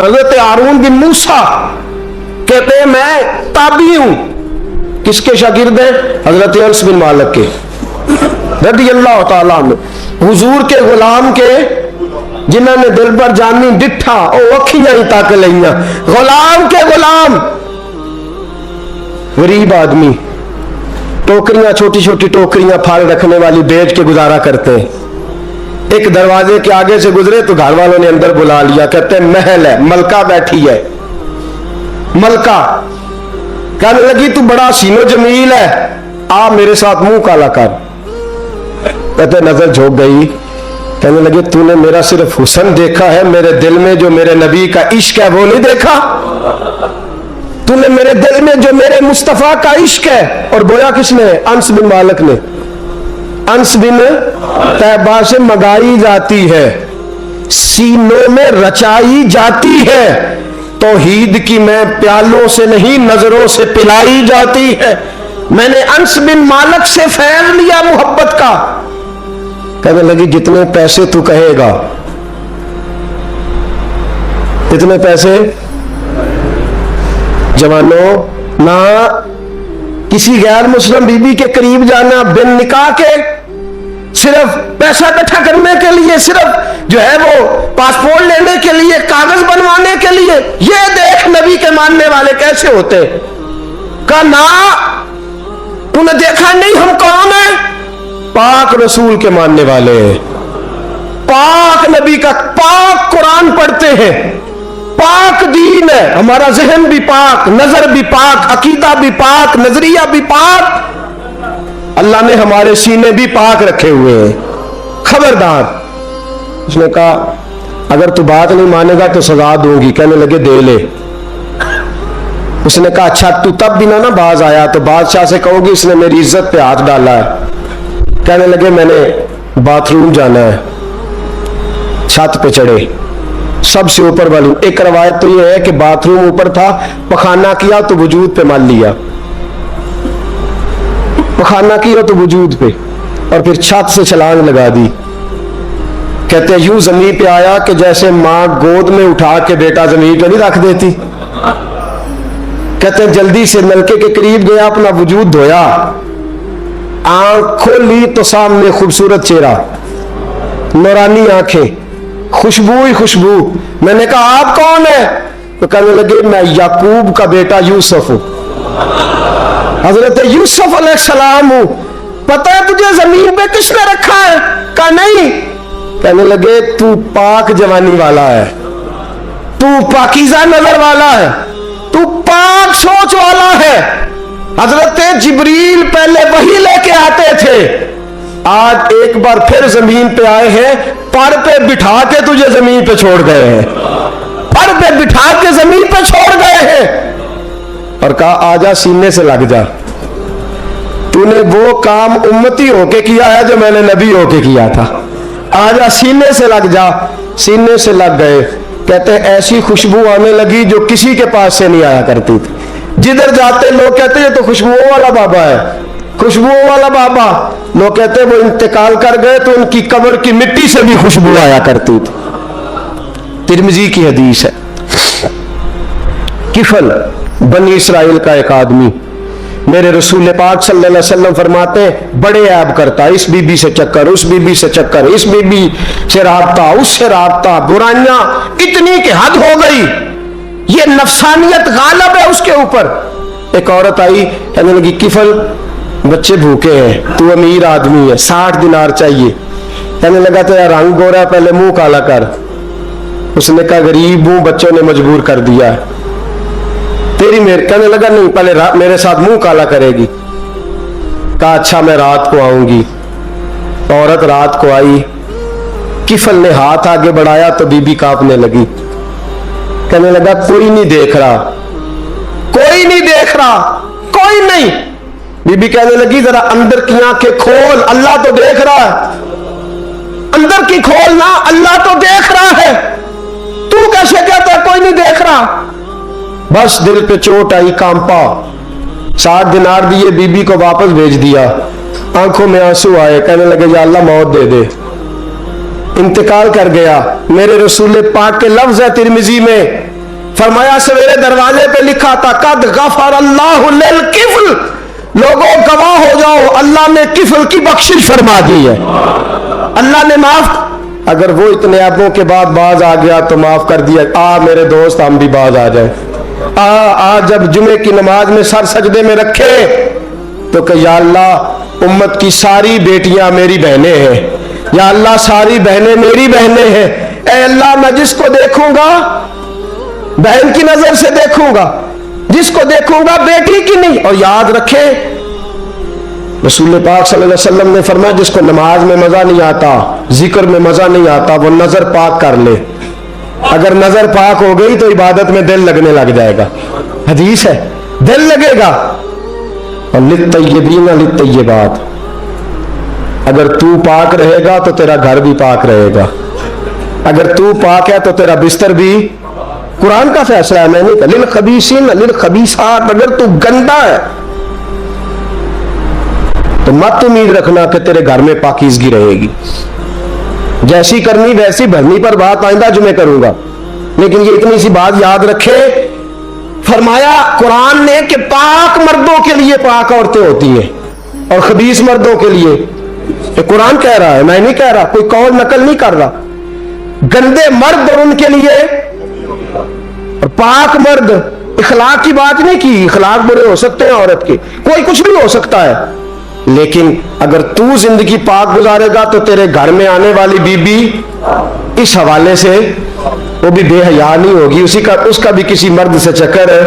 हजरत हारून बिन मूसा कहते हैं मैं ताबी हूं। किसके शागिर्द हैं? हजरत अनस बिन मालिक के रज़ी अल्लाह तआला अन्हु। हुजूर के गुलाम के जिन्होंने दिल पर जानी डिठा ओ अखियां ही तक लिया। गुलाम के गुलाम, गरीब आदमी, टोकरियां, छोटी छोटी टोकरियां फल रखने वाली बेच के गुजारा करते हैं। एक दरवाजे के आगे से गुजरे तो घर वालों ने अंदर बुला लिया। कहते हैं महल है, मलका बैठी है। मलका कहने लगी तू बड़ा सीनो जमील है, आ मेरे साथ मुंह काला कर। कहते नजर झोंक गई। कहने लगे तूने मेरा सिर्फ हुस्न देखा है, मेरे दिल में जो मेरे नबी का इश्क है वो नहीं देखा। तूने मेरे दिल में जो मेरे मुस्तफा का इश्क है। और बोया किसने? अनस बिन मालिक ने। अनस बिन तैबा से मंगाई जाती है, सीनों में रचाई जाती है। तौहीद की मैं प्यालों से नहीं नजरों से पिलाई जाती है। मैंने अनस बिन मालिक से फैल लिया मोहब्बत का। कहने लगी जितने पैसे तू कहेगा, इतने पैसे। जवानों, ना किसी गैर मुस्लिम बीबी के करीब जाना बिन निकाह के, सिर्फ पैसा इकट्ठा करने के लिए, सिर्फ जो है वो पासपोर्ट लेने के लिए, कागज बनवाने के लिए। ये देख नबी के मानने वाले कैसे होते। का ना तूने देखा नहीं हम कौन है? पाक रसूल के मानने वाले, पाक नबी का पाक कुरान पढ़ते हैं, पाक दीन है हमारा, जहन भी पाक, नजर भी पाक, अकीदा भी पाक, नजरिया भी पाक। अल्लाह ने हमारे सीने भी पाक रखे हुए हैं। खबरदार। उसने कहा अगर तू बात नहीं मानेगा तो सजा दूंगी। कहने लगे दे ले। उसने कहा अच्छा तू तब भी ना बाज आया तो बादशाह से कहोगी इसने मेरी इज्जत पे हाथ डाला है। कहने लगे मैंने बाथरूम जाना है। छत पे चढ़े, सबसे ऊपर वाली। एक रवायत तो यह है कि बाथरूम ऊपर था, पखाना किया तो वजूद पे मान लिया, पखाना किया तो वजूद पे, और फिर छत से छलांग लगा दी। कहते हैं यूं जमीन पे आया कि जैसे मां गोद में उठा के बेटा जमीन पे नहीं रख देती। कहते हैं जल्दी से नलके के करीब गया, अपना वजूद धोया, आंख खोली तो सामने खूबसूरत चेहरा, नूरानी आंखें, खुशबू ही खुशबू। मैंने कहा आप कौन है? तो कहने लगे मैं याकूब का बेटा यूसुफ हूं, हजरत यूसुफ अलैहिस्सलाम हूं। पता है तुझे जमीन पे किसने रखा है? कहा नहीं। कहने लगे तू पाक जवानी वाला है, तू पाकीज़ा नजर वाला है, तू पाक सोच वाला है। हजरत जिब्रील पहले वही लेके आते थे, आज एक बार फिर जमीन पे आए हैं, पर पे बिठा के तुझे जमीन पे छोड़ गए हैं, पर पे बिठा के जमीन पे छोड़ गए हैं और कहा आजा सीने से लग जा। तूने वो काम उम्मती होके किया है जो मैंने नबी होके किया था, आजा सीने से लग जा। सीने से लग गए। कहते ऐसी खुशबू आने लगी जो किसी के पास से नहीं आया करती थी। जिधर जाते लोग कहते ये तो खुशबुओं वाला बाबा है, खुशबुओं वाला बाबा। लोग कहते वो इंतकाल कर गए तो उनकी कब्र की मिट्टी से भी खुशबू आया करती थी। तिरमिजी की हदीस है। किफल बनी इसराइल का एक आदमी, मेरे रसूल पाक सल्लल्लाहु अलैहि वसल्लम फरमाते हैं बड़े ऐब करता, इस बीबी से चक्कर, उस बीबी से चक्कर, इस बीबी से राबता, उससे राबता, बुराइयां इतनी कि हद हो गई, ये नफसानियत गालिब है उसके ऊपर। एक औरत आई, कहने लगी किफल बच्चे भूखे हैं, तू अमीर आदमी है, 60 दिनार चाहिए। कहने लगा तेरा रंग गोरा है, पहले मुंह काला कर। उसने कहा गरीब हूं, बच्चों ने मजबूर कर दिया, तेरी मेरे। कहने लगा नहीं, पहले मेरे साथ मुंह काला करेगी। कहा अच्छा मैं रात को आऊंगी। औरत रात को आई, किफल ने हाथ आगे बढ़ाया तो बीबी कांपने लगी। कहने लगा कोई नहीं देख रहा, कोई नहीं देख रहा, कोई नहीं। बीबी कहने लगी जरा अंदर की आंखें खोल, अल्लाह तो देख रहा है। अंदर की खोल ना, अल्लाह तो देख रहा है, तू कैसे कहता है कोई नहीं देख रहा। बस दिल पे चोट आई, कांपा। 60 दिनार दिए, बीबी को वापस भेज दिया। आंखों में आंसू आए, कहने लगे या अल्लाह मौत दे दे। इंतकाल कर गया। मेरे रसूल पाक के लफ्ज है तिरमिजी में, फरमाया सवेरे दरवाजे पे लिखा था कद गफर अल्लाहु लिल किफ्ल, लोगों गवाह हो जाओ अल्लाह ने किफ्ल की बख्शिश फरमा दी है, अल्लाह ने माफ। अगर वो इतने अरबों के बाद बाज आ गया तो माफ कर दिया। मेरे दोस्त हम भी बाज आ जाए। जब जुमे की नमाज में सर सजदे में रखे तो कह या अल्लाह उम्मत की सारी बेटियां मेरी बहनें हैं, या अल्लाह सारी बहनें मेरी बहनें हैं। ऐ अल्लाह मैं जिसको देखूंगा बहन की नजर से देखूंगा, जिसको देखूंगा बेटी की नहीं। और याद रखे रसूल पाक सल्लल्लाहु अलैहि वसल्लम ने फरमाया जिसको नमाज में मजा नहीं आता, जिक्र में मजा नहीं आता, वो नजर पाक कर ले। अगर नजर पाक हो गई तो इबादत में दिल लगने लग जाएगा। हदीस है, दिल लगेगा। और लित्तय्यबीन लित्तय्यबात, अगर तू पाक रहेगा तो तेरा घर भी पाक रहेगा, अगर तू पाक है तो तेरा बिस्तर भी। कुरान का फैसला है, मैंने कहा लिल खबीसीन लिल खबीसात। अगर तू गंदा है तो मत उम्मीद रखना कि तेरे घर में पाकीज़गी रहेगी। जैसी करनी वैसी भरनी पर बात आइंदा जुमे करूंगा, लेकिन ये इतनी सी बात याद रखे। फरमाया कुरान ने कि पाक मर्दों के लिए पाक औरतें होती हैं और खबीस मर्दों के लिए। ये कुरान कह रहा है, मैं नहीं कह रहा, कोई कौल नकल नहीं कर रहा। गंदे मर्द और उनके लिए और पाक मर्द। इखलाक की बात नहीं की, इखलाक बुरे हो सकते हैं औरत के, कोई कुछ भी हो सकता है, लेकिन अगर तू जिंदगी पाक गुजारेगा तो तेरे घर में आने वाली बीबी इस हवाले से वो भी बेहया नहीं होगी, उसका भी किसी मर्द से चक्कर है।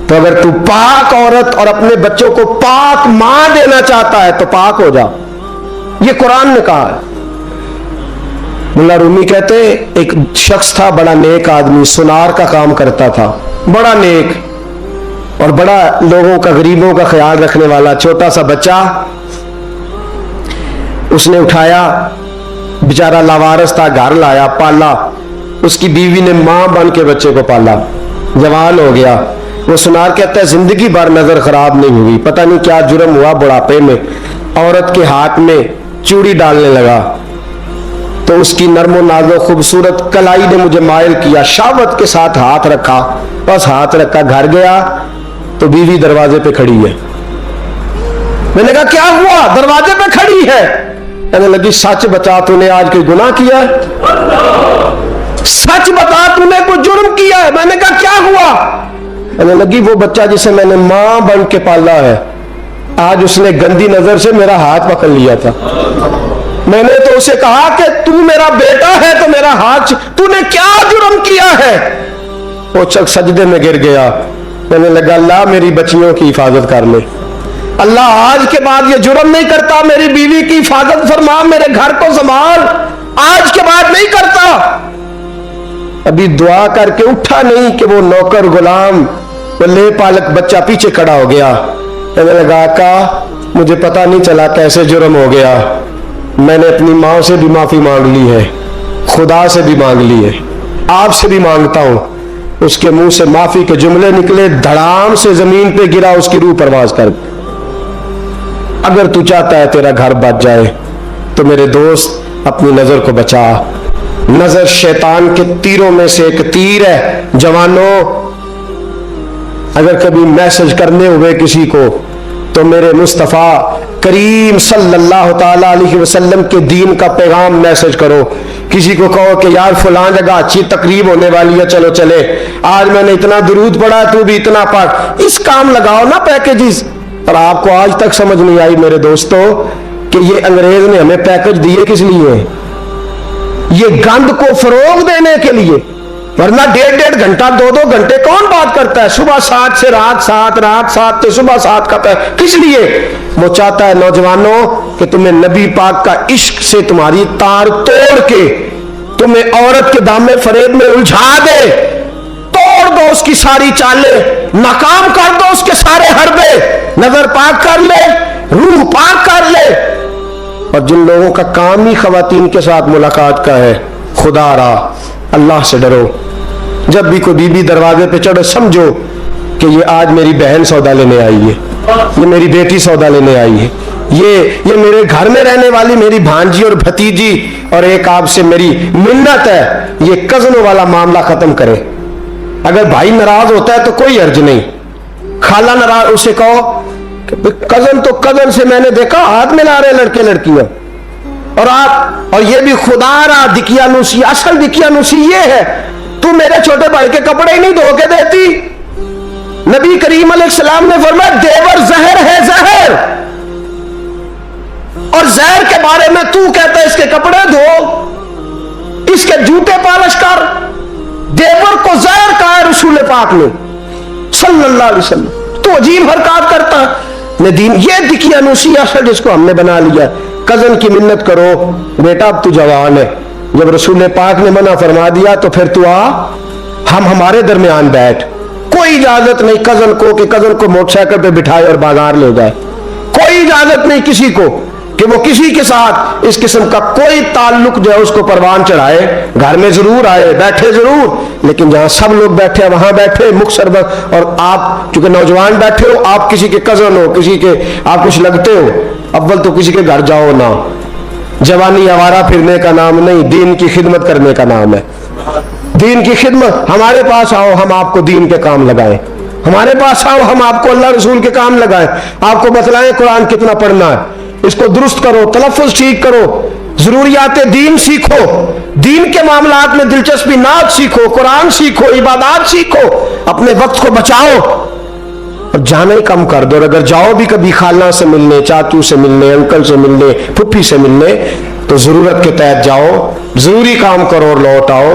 तो अगर तू पाक औरत और अपने बच्चों को पाक मां देना चाहता है तो पाक हो जा, ये कुरान ने कहा है। मुल्ला रूमी कहते एक शख्स था, बड़ा नेक आदमी, सुनार का काम करता था, बड़ा नेक और बड़ा लोगों का, गरीबों का ख्याल रखने वाला। छोटा सा बच्चा उसने उठाया, बेचारा लावारिस था, घर लाया, पाला। उसकी बीवी ने मां बन के बच्चे को पाला, जवान हो गया। वो सुनार कहता है जिंदगी भर नजर खराब नहीं हुई, पता नहीं क्या जुर्म हुआ, बुढ़ापे में औरत के हाथ में चूड़ी डालने लगा तो उसकी नरमो नाजो खूबसूरत कलाई ने मुझे मायल किया, शावत के साथ हाथ रखा, बस हाथ रखा, घर गया तो बीवी दरवाजे पे खड़ी है। मैंने कहा क्या हुआ, दरवाजे पे खड़ी है? कहने लगी सच बता, तूने आज कोई गुनाह किया है? सच बता, तूने कोई जुर्म किया है? मैंने कहा क्या हुआ? कहने लगी वो बच्चा जिसे मैंने मां बन के पाला है, आज उसने गंदी नजर से मेरा हाथ पकड़ लिया था। मैंने तो उसे कहा कि तू मेरा बेटा है तो मेरा हाथ, तूने क्या जुर्म किया है? वो शख्स सजदे में गिर गया। मैंने लगा अल्लाह मेरी बच्चियों की हिफाजत कर ले, अल्लाह आज के बाद ये जुर्म नहीं करता, मेरी बीवी की हिफाजत फरमा, मेरे घर को संभाल, आज के बाद नहीं करता। अभी दुआ करके उठा नहीं कि वो नौकर गुलाम, वो ले पालक बच्चा पीछे खड़ा हो गया। कहने लगा का मुझे पता नहीं चला कैसे जुर्म हो गया, मैंने अपनी माँ से भी माफी मांग ली है, खुदा से भी मांग ली है, आपसे भी मांगता हूं। उसके मुंह से माफी के जुमले निकले, धड़ाम से जमीन पे गिरा, उसकी रूह परवाज कर। अगर तू चाहता है तेरा घर बच जाए तो मेरे दोस्त अपनी नजर को बचा। नजर शैतान के तीरों में से एक तीर है। जवानों, अगर कभी मैसेज करने हुए किसी को तो मेरे मुस्तफा करीम सल्लल्लाहु ताला अलैहि वसल्लम के दीन का पैगाम मैसेज करो। किसी को कहो कि यार फलां जगह अच्छी तकरीब होने वाली है, चलो चले, आज मैंने इतना दुरूद पढ़ा, तू भी इतना पढ़, इस काम लगाओ ना पैकेजेस। और आपको आज तक समझ नहीं आई मेरे दोस्तों कि ये अंग्रेज ने हमें पैकेज दिए किस लिए? ये गंद को फरोग देने के लिए, वरना 1.5 घंटा 2-2 घंटे कौन बात करता है? सुबह 7 से रात 7, रात 7 से सुबह 7 का पैकेज किस लिए? वो चाहता है नौजवानों कि तुम्हें नबी पाक का इश्क से तुम्हारी तार तोड़ के तुम्हें औरत के दामन फरेब में उलझा दे, तोड़ दो उसकी सारी चालें, नाकाम कर दो उसके सारे हरबे, नजर पाक कर ले, रूह पाक कर ले। और जिन लोगों का काम ही खवातीन के साथ मुलाकात का है, खुदा रा अल्लाह से डरो। जब भी कोई बीबी दरवाजे पे चढ़े समझो कि ये आज मेरी बहन सौदा लेने आई है, ये मेरी बेटी सौदा लेने आई है, ये मेरे घर में रहने वाली मेरी भांजी और भतीजी, और एक आपसे मेरी मिन्नत है, ये कजनों वाला मामला खत्म करे। अगर भाई नाराज होता है तो कोई अर्ज नहीं, खाला नाराज, उसे कहो कजन, तो कजन से मैंने देखा हाथ मिला रहे लड़के लड़कियां, और आप, और ये भी खुदा रहा दिकियानुसी, असल दिकियानुसी ये है, तू मेरे छोटे भाई के कपड़े ही नहीं धो के देती। नबी करीम अलैहिस्सलाम ने फरमाया देवर जहर है, जहर, और जहर के बारे में तू कहता है इसके कपड़े धो, इसके जूते पालिश कर। देवर को जहर कहा है रसूल पाक ने सल्लल्लाहु अलैहि वसल्लम, तो अजीब हरकत करता ने दीन। ये दिकियानुसी असल जिसको हमने बना लिया। कजन की मिन्नत करो, बेटा अब तू जवान है, जब रसूल पाक ने मना फरमा दिया तो फिर तू आ, हम हमारे दरमियान बैठ। कोई इजाजत नहीं कजन को कि कजन को मोटरसाइकिल पे बिठाए और बाजार ले जाए, कोई इजाजत नहीं किसी को कि वो किसी के साथ इस किस्म का कोई ताल्लुक जो है उसको परवान चढ़ाए। घर में जरूर आए, बैठे जरूर, लेकिन जहां सब लोग बैठे वहां बैठे मुख शरबत। और आप चूंकि नौजवान बैठे हो, आप किसी के कजन हो, किसी के आप कुछ लगते हो, अव्वल तो किसी के घर जाओ ना। जवानी आवारा फिरने का नाम नहीं, दीन की खिदमत करने का नाम है। दीन की खिदमत, हमारे पास आओ, हम आपको दीन के काम लगाएं। हमारे पास आओ, हम आपको अल्लाह रसूल के काम लगाएं, आपको बतलाएं कुरान कितना पढ़ना है, इसको दुरुस्त करो, तलफ्फुज ठीक करो, जरूरियात दीन सीखो, दीन के मामलात में दिलचस्पी, नात सीखो, कुरान सीखो, इबादत सीखो, अपने वक्त को बचाओ और जाना ही कम कर दो। और अगर जाओ भी कभी खाला से मिलने, चाचू से मिलने, अंकल से मिलने, फुफ्फी से मिलने, तो जरूरत के तहत जाओ, जरूरी काम करो और लौट आओ।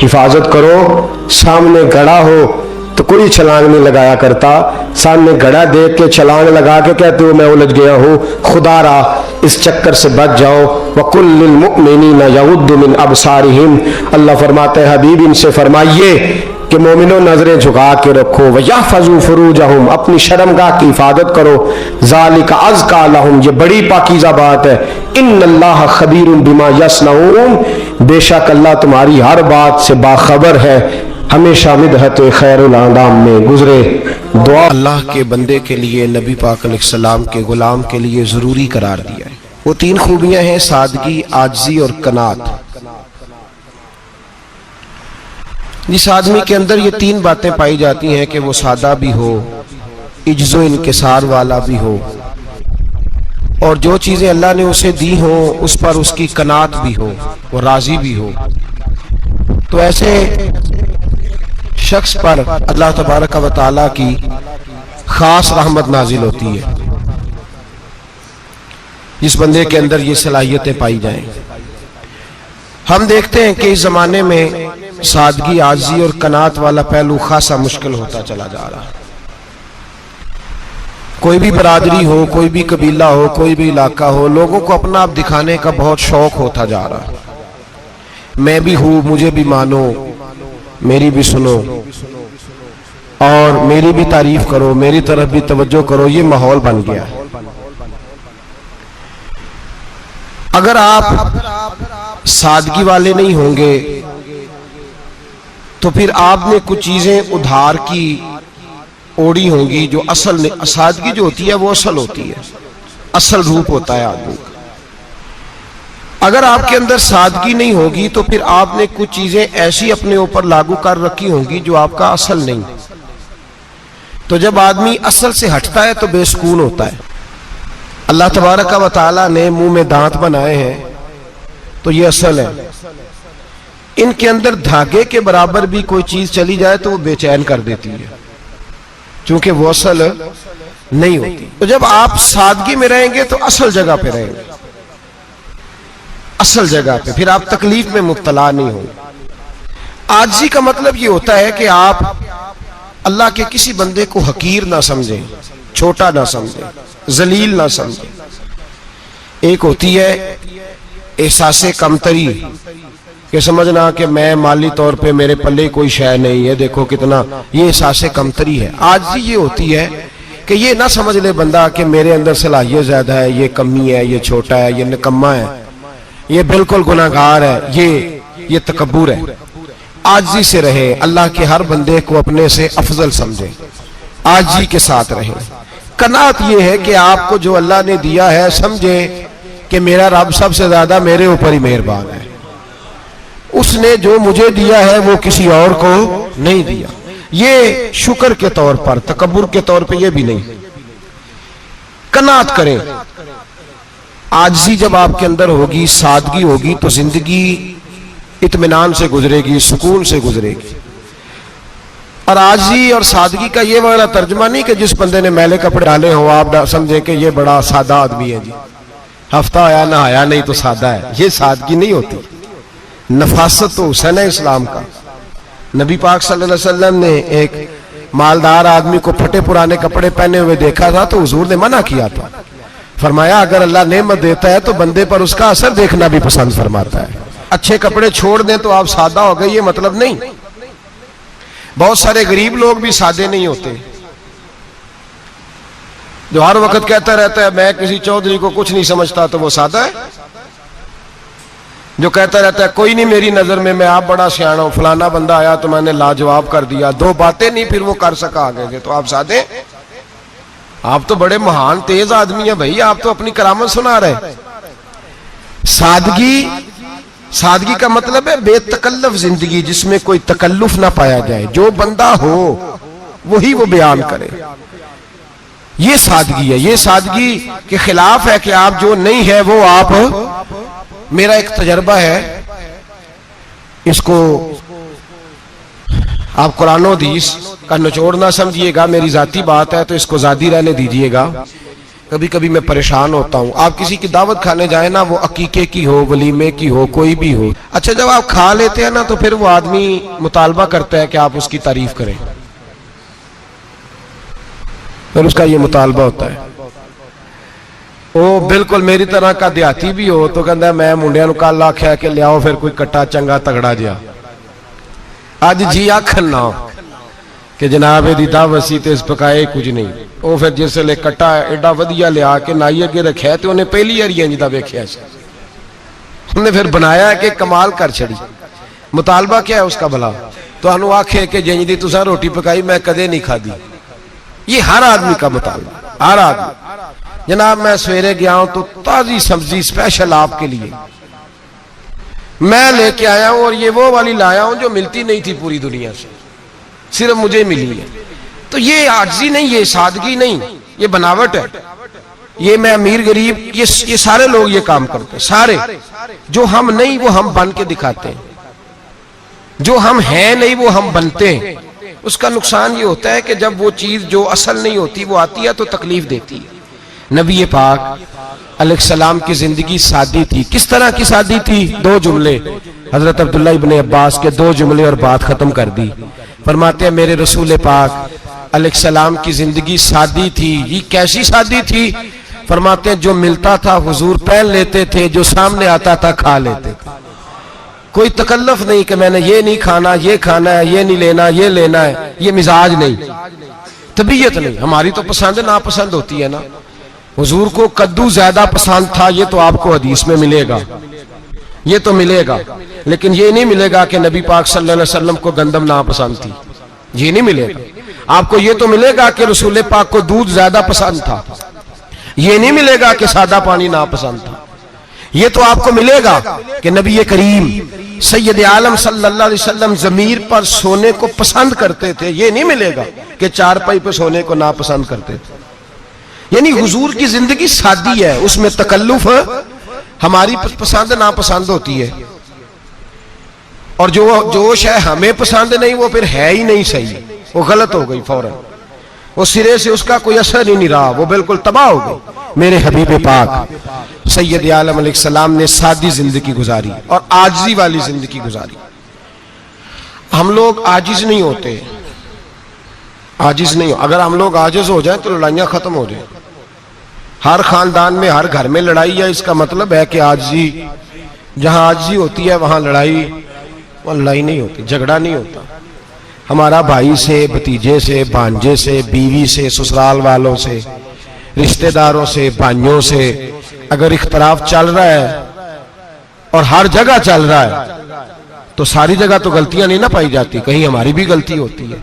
हिफाजत करो। सामने घड़ा हो तो कोई छलांग नहीं लगाया करता, सामने घड़ा देख के छलांग लगा के कहते हो मैं उलझ गया हूं। खुदा रहा इस चक्कर से बच जाओ। वकुल्लिल मुमिनीना यगुद्दु मिन अबसारिहिम, अल्लाह फरमाते हैं हबीब इनसे फरमाइए कि मोमिनो नजरें झुका के रखो। वयहफज़ू फुरूजहुम, अपनी शर्मगाह की हिफाजत करो। ज़ालिका अज़का लहुम, ये बड़ी पाकीज़ा बात है। इन्नल्लाह खबीरुम बिमा यस्नऊन, बेशक अल्लाह तुम्हारी हर बात से बाखबर है। हमेशा मिदहत खैरुल आदाम में गुजरे दुआ अल्लाह के बंदे के लिए, नबी पाक अलैहिस्सलाम के गुलाम के लिए ज़रूरी करार दिया है। वो तीन खूबियां हैं, सादगी, आजिज़ी और कनात। जिस आदमी के अंदर ये तीन बातें पाई जाती हैं कि वो सादा भी हो, इज्जो इनकिसार वाला भी हो, और जो चीजें अल्लाह ने उसे दी हो उस पर उसकी कनात भी हो, वो राजी भी हो, तो ऐसे शख्स पर अल्लाह तबारक व तआला की खास रहमत नाजिल होती है। जिस बंदे के अंदर ये सलाहियतें पाई जाएं। हम देखते हैं कि इस जमाने में सादगी, आजी और कनात वाला पहलू खासा मुश्किल होता चला जा रहा है। कोई भी बरादरी हो, कोई भी कबीला हो, कोई भी इलाका हो, लोगों को अपना आप दिखाने का बहुत शौक होता जा रहा है। मैं भी हूं, मुझे भी मानो, मेरी भी सुनो और मेरी भी तारीफ करो, मेरी तरफ भी तवज्जो करो, ये माहौल बन गया है। अगर आप सादगी वाले नहीं होंगे तो फिर आपने कुछ चीजें उधार की ओढ़ी होंगी जो असल नहीं। सादगी जो होती है वो असल होती है, असल रूप होता है आदमी का। अगर आपके अंदर सादगी नहीं होगी तो फिर आपने कुछ चीजें ऐसी अपने ऊपर लागू कर रखी होंगी जो आपका असल नहीं। तो जब आदमी असल से हटता है तो बेसुकून होता है। अल्लाह तबारक व तआला ने मुंह में दांत बनाए हैं तो ये असल है। इनके अंदर धागे के बराबर भी कोई चीज चली जाए तो वो बेचैन कर देती है, क्योंकि वो असल नहीं होती। तो जब आप सादगी में रहेंगे तो असल जगह पे रहेंगे, असल जगह पे, फिर आप तकलीफ में मुब्तला नहीं होंगे। आजिज़ी का मतलब ये होता है कि आप अल्लाह के किसी बंदे को हकीर ना समझें, छोटा ना समझें, जलील ना समझें। एक होती है एहसासे कमतरी कि समझना कि मैं माली तौर पे मेरे पल्ले कोई शय नहीं है, देखो कितना, ये एहसासे कमतरी है। आजिज़ी ये होती है कि ये ना समझ ले बंदा कि मेरे अंदर सलाहियत ज्यादा है, ये कमी है, ये छोटा है, ये निकम्मा है, ये बिल्कुल गुनाहगार है, ये तकब्बुर है। आजिज़ी से रहे, अल्लाह के हर बंदे को अपने से अफजल समझे, आजिज़ी के साथ रहे। कनात ये है कि आपको जो अल्लाह ने दिया है समझे कि मेरा रब सबसे ज्यादा मेरे ऊपर ही मेहरबान है, उसने जो मुझे दिया है वो किसी और को नहीं दिया। ये शुक्र के तौर पर, तकब्बुर के तौर पे ये भी नहीं। कनात करें। आजिज़ी जब आपके अंदर होगी, सादगी होगी, तो जिंदगी इत्मीनान से गुजरेगी, सुकून से गुजरेगी। और आजिज़ी और सादगी का ये वाला तर्जुमा नहीं कि जिस बंदे ने मैले कपड़े डाले हो आप समझे कि ये बड़ा सादा आदमी है जी, हफ्ता आया ना आया नहीं तो सादा है। ये सादगी नहीं होती। नफासत तो हुसैन है इस्लाम का। नबी पाक सल्लल्लाहु अलैहि वसल्लम ने एक मालदार आदमी को फटे पुराने कपड़े पहने हुए देखा था तो हुजूर ने मना किया था। फरमाया अगर अल्लाह नेमत देता है तो बंदे पर उसका असर देखना भी पसंद फरमाता है। अच्छे कपड़े छोड़ दें तो आप सादा हो गए, ये मतलब नहीं। बहुत सारे गरीब लोग भी सादे नहीं होते, जो हर वक्त कहता रहता है मैं किसी चौधरी को कुछ नहीं समझता, तो वो सादा है। जो कहता रहता है कोई नहीं मेरी नजर में, मैं आप बड़ा सियाना हूं, फलाना बंदा आया तो मैंने लाजवाब कर दिया, दो बातें नहीं फिर वो कर सका आगे से, तो आप सादे? आप तो बड़े महान तेज आदमी है भाई, आप तो अपनी करामत सुना रहे। सादगी का मतलब है बेतकल्लफ जिंदगी, जिसमें कोई तकल्लुफ ना पाया जाए। जो बंदा हो वही वो बयान करे, ये सादगी है। ये सादगी के खिलाफ है कि आप जो नहीं है वो आप। मेरा एक तजर्बा है, इसको आप कुरान और हदीस का निचोड़ ना समझिएगा, मेरी जाती बात है तो इसको जादी रहने दीजिएगा। कभी कभी मैं परेशान होता हूं। आप किसी की दावत खाने जाए ना, वो अकीके की हो, वलीमे की हो, कोई भी हो, अच्छा जब आप खा लेते हैं ना तो फिर वो आदमी मुतालबा करता है कि आप उसकी तारीफ करें, फिर उसका ये मुतालबा होता है। वो बिल्कुल मेरी तरह का देहाती भी हो तो कहता है मैं मुंडिया कल आख्या कि लियाओ फिर कोई कट्टा चंगा तगड़ा जिहा, अज जी आखन ना कि जनाब एदी दावत सी ते इस पकाए कुछ नहीं। वो फिर जिसले कट्टा एडा वधिया लिया के नाई अगे रखिया तो उन्हें पहली बारी इंज दा वेखिया सी, उन्हें फिर बनाया कि कमाल कर छड़ी। मुतालबा क्या है उसका भला? तो आखे कि जिंज दी तुसां रोटी पकाई मैं कदे नहीं खादी। ये हर आदमी का मुतालबा, हर आदमी। जनाब मैं सवेरे गया हूं तो ताजी सब्जी स्पेशल आपके लिए मैं लेके आया हूं, और ये वो वाली लाया हूं जो मिलती नहीं थी पूरी दुनिया से, सिर्फ मुझे मिली है। तो ये आजिज़ी नहीं, ये सादगी नहीं, ये बनावट है। ये मैं अमीर गरीब, ये सारे लोग ये काम करते हैं, सारे। जो हम नहीं वो हम बन के दिखाते हैं, जो हम हैं नहीं वो हम बनते हैं। उसका नुकसान ये होता है कि जब वो चीज जो असल नहीं होती वो आती है तो तकलीफ देती है। नबी पाक अलैहिस्सलाम की जिंदगी सादी थी। किस तरह की सादी थी? दो जुमले, हजरत अब्दुल्ला इब्ने अब्बास के दो जुमले और बात खत्म कर दी। फरमाते हैं मेरे रसूल पाक अलैहिस्सलाम की जिंदगी सादी थी। ये कैसी सादी थी? फरमाते हैं जो मिलता था हुजूर पहन लेते थे, जो सामने आता था खा लेते थे। कोई तकल्लुफ नहीं कि मैंने ये नहीं खाना, ये खाना है, ये नहीं लेना, ये लेना है। ये मिजाज नहीं, तबीयत नहीं। हमारी तो पसंद नापसंद होती है ना। हुजूर को कद्दू ज्यादा पसंद था, ये तो आपको हदीस में मिलेगा, ये तो मिलेगा। लेकिन ये नहीं मिलेगा कि नबी पाक सल्लल्लाहु अलैहि वसल्लम को गंदम नापसंद थी, ये नहीं मिलेगा। आपको ये तो मिलेगा कि रसूल पाक को दूध ज्यादा पसंद था, ये नहीं मिलेगा कि सादा पानी नापसंद था। ये तो आपको मिलेगा कि नबी करीम सैयद आलम सल्लल्लाहु अलैहि वसल्लम जमीर पर सोने को पसंद करते थे। ये नहीं मिलेगा कि चारपाई पर सोने को नापसंद करते थे। यानी हुजूर की जिंदगी सादी है, उसमें तकल्लुफ हमारी पसंद नापसंद होती है, और जो जोश है हमें पसंद नहीं वो फिर है ही नहीं सही, वो गलत हो गई फौरन, वो सिरे से उसका कोई असर ही नहीं रहा, वो बिल्कुल तबाह हो गई। मेरे हबीब पाक सैयद आलम अलैहिस्सलाम ने सादी जिंदगी गुजारी और आजिज़ी वाली जिंदगी गुजारी। हम लोग आजिज नहीं होते, आजिज नहीं हो। अगर हम लोग आजिज हो जाए तो लड़ाइयां खत्म हो जाए। हर खानदान में हर घर में लड़ाई है, इसका मतलब है कि आजिज़ी, जहां आजिज़ी होती है वहां लड़ाई नहीं होती, झगड़ा नहीं होता। हमारा भाई से, भतीजे से, भांजे से, बीवी से, ससुराल वालों से, रिश्तेदारों से, भाइयों से अगर इख्तलाफ चल रहा है और हर जगह चल रहा है तो सारी जगह तो गलतियां नहीं ना पाई जाती, कहीं हमारी भी गलती होती है।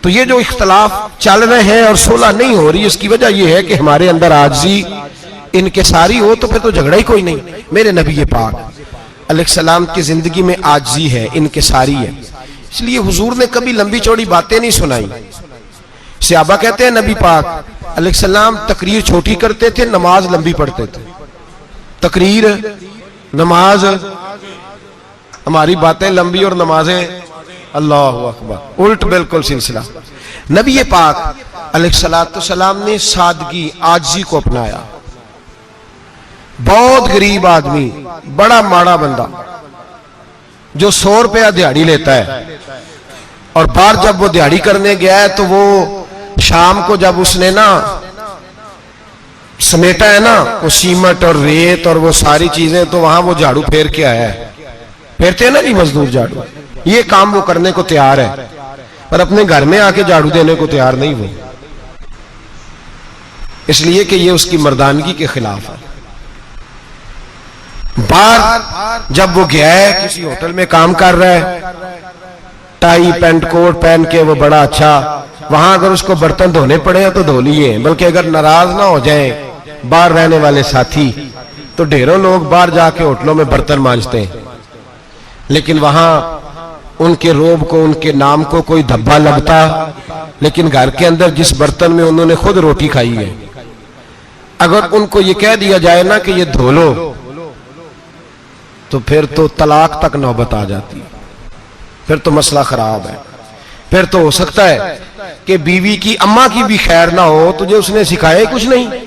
तो ये जो इख्तलाफ चल रहे हैं और सुलह नहीं हो रही, इसकी वजह यह है कि हमारे अंदर आजिज़ी इनकिसारी हो, तो फिर तो झगड़ा ही कोई नहीं। मेरे नबी पाक अलैहिस्सलाम की जिंदगी में आजिज़ी है, इनकिसारी है। इसलिए हुजूर ने कभी लंबी चौड़ी बातें नहीं सुनाई। सहाबा कहते हैं नबी पाक अलैहिस्सलाम तकरीर छोटी करते थे, नमाज लंबी पढ़ते थे। तकरीर, नमाज, हमारी बातें लंबी और नमाजें अल्लाहु अकबर, उल्ट बिल्कुल सिलसिला। नबी पाक अलैहिस्सलाम ने सादगी, आजिज़ी को अपनाया। बहुत गरीब आदमी, बड़ा माड़ा बंदा जो 100 रुपया दिहाड़ी लेता है, और बाहर जब वो दिहाड़ी करने गया है तो वो शाम को जब उसने ना समेटा है ना वो सीमेंट और रेत और वो सारी चीजें, तो वहां वो झाड़ू फेर के आया है। फेरते हैं ना जी मजदूर झाड़ू, ये काम वो करने को तैयार है, पर अपने घर में आके झाड़ू देने को तैयार नहीं हुए, इसलिए कि ये उसकी मर्दानगी के खिलाफ है। बाहर जब वो गया है, किसी होटल में काम कर रहा है, टाई पैंट कोट पहन के वो बड़ा अच्छा, वहां अगर उसको बर्तन धोने पड़े तो धो लिए, बल्कि अगर नाराज ना हो जाए बाहर रहने वाले साथी, तो ढेरों लोग बाहर जाके होटलों में बर्तन मांजते हैं, लेकिन वहां उनके रोब को, उनके नाम को कोई धब्बा लगता, लेकिन घर के अंदर जिस बर्तन में उन्होंने खुद रोटी खाई है, अगर उनको ये कह दिया जाए ना कि ये धो लो, तो फिर तो तलाक तक नौबत आ जाती, फिर तो मसला खराब है। फिर तो हो सकता है कि बीवी की अम्मा की भी खैर ना हो, तुझे उसने सिखाया ही कुछ नहीं,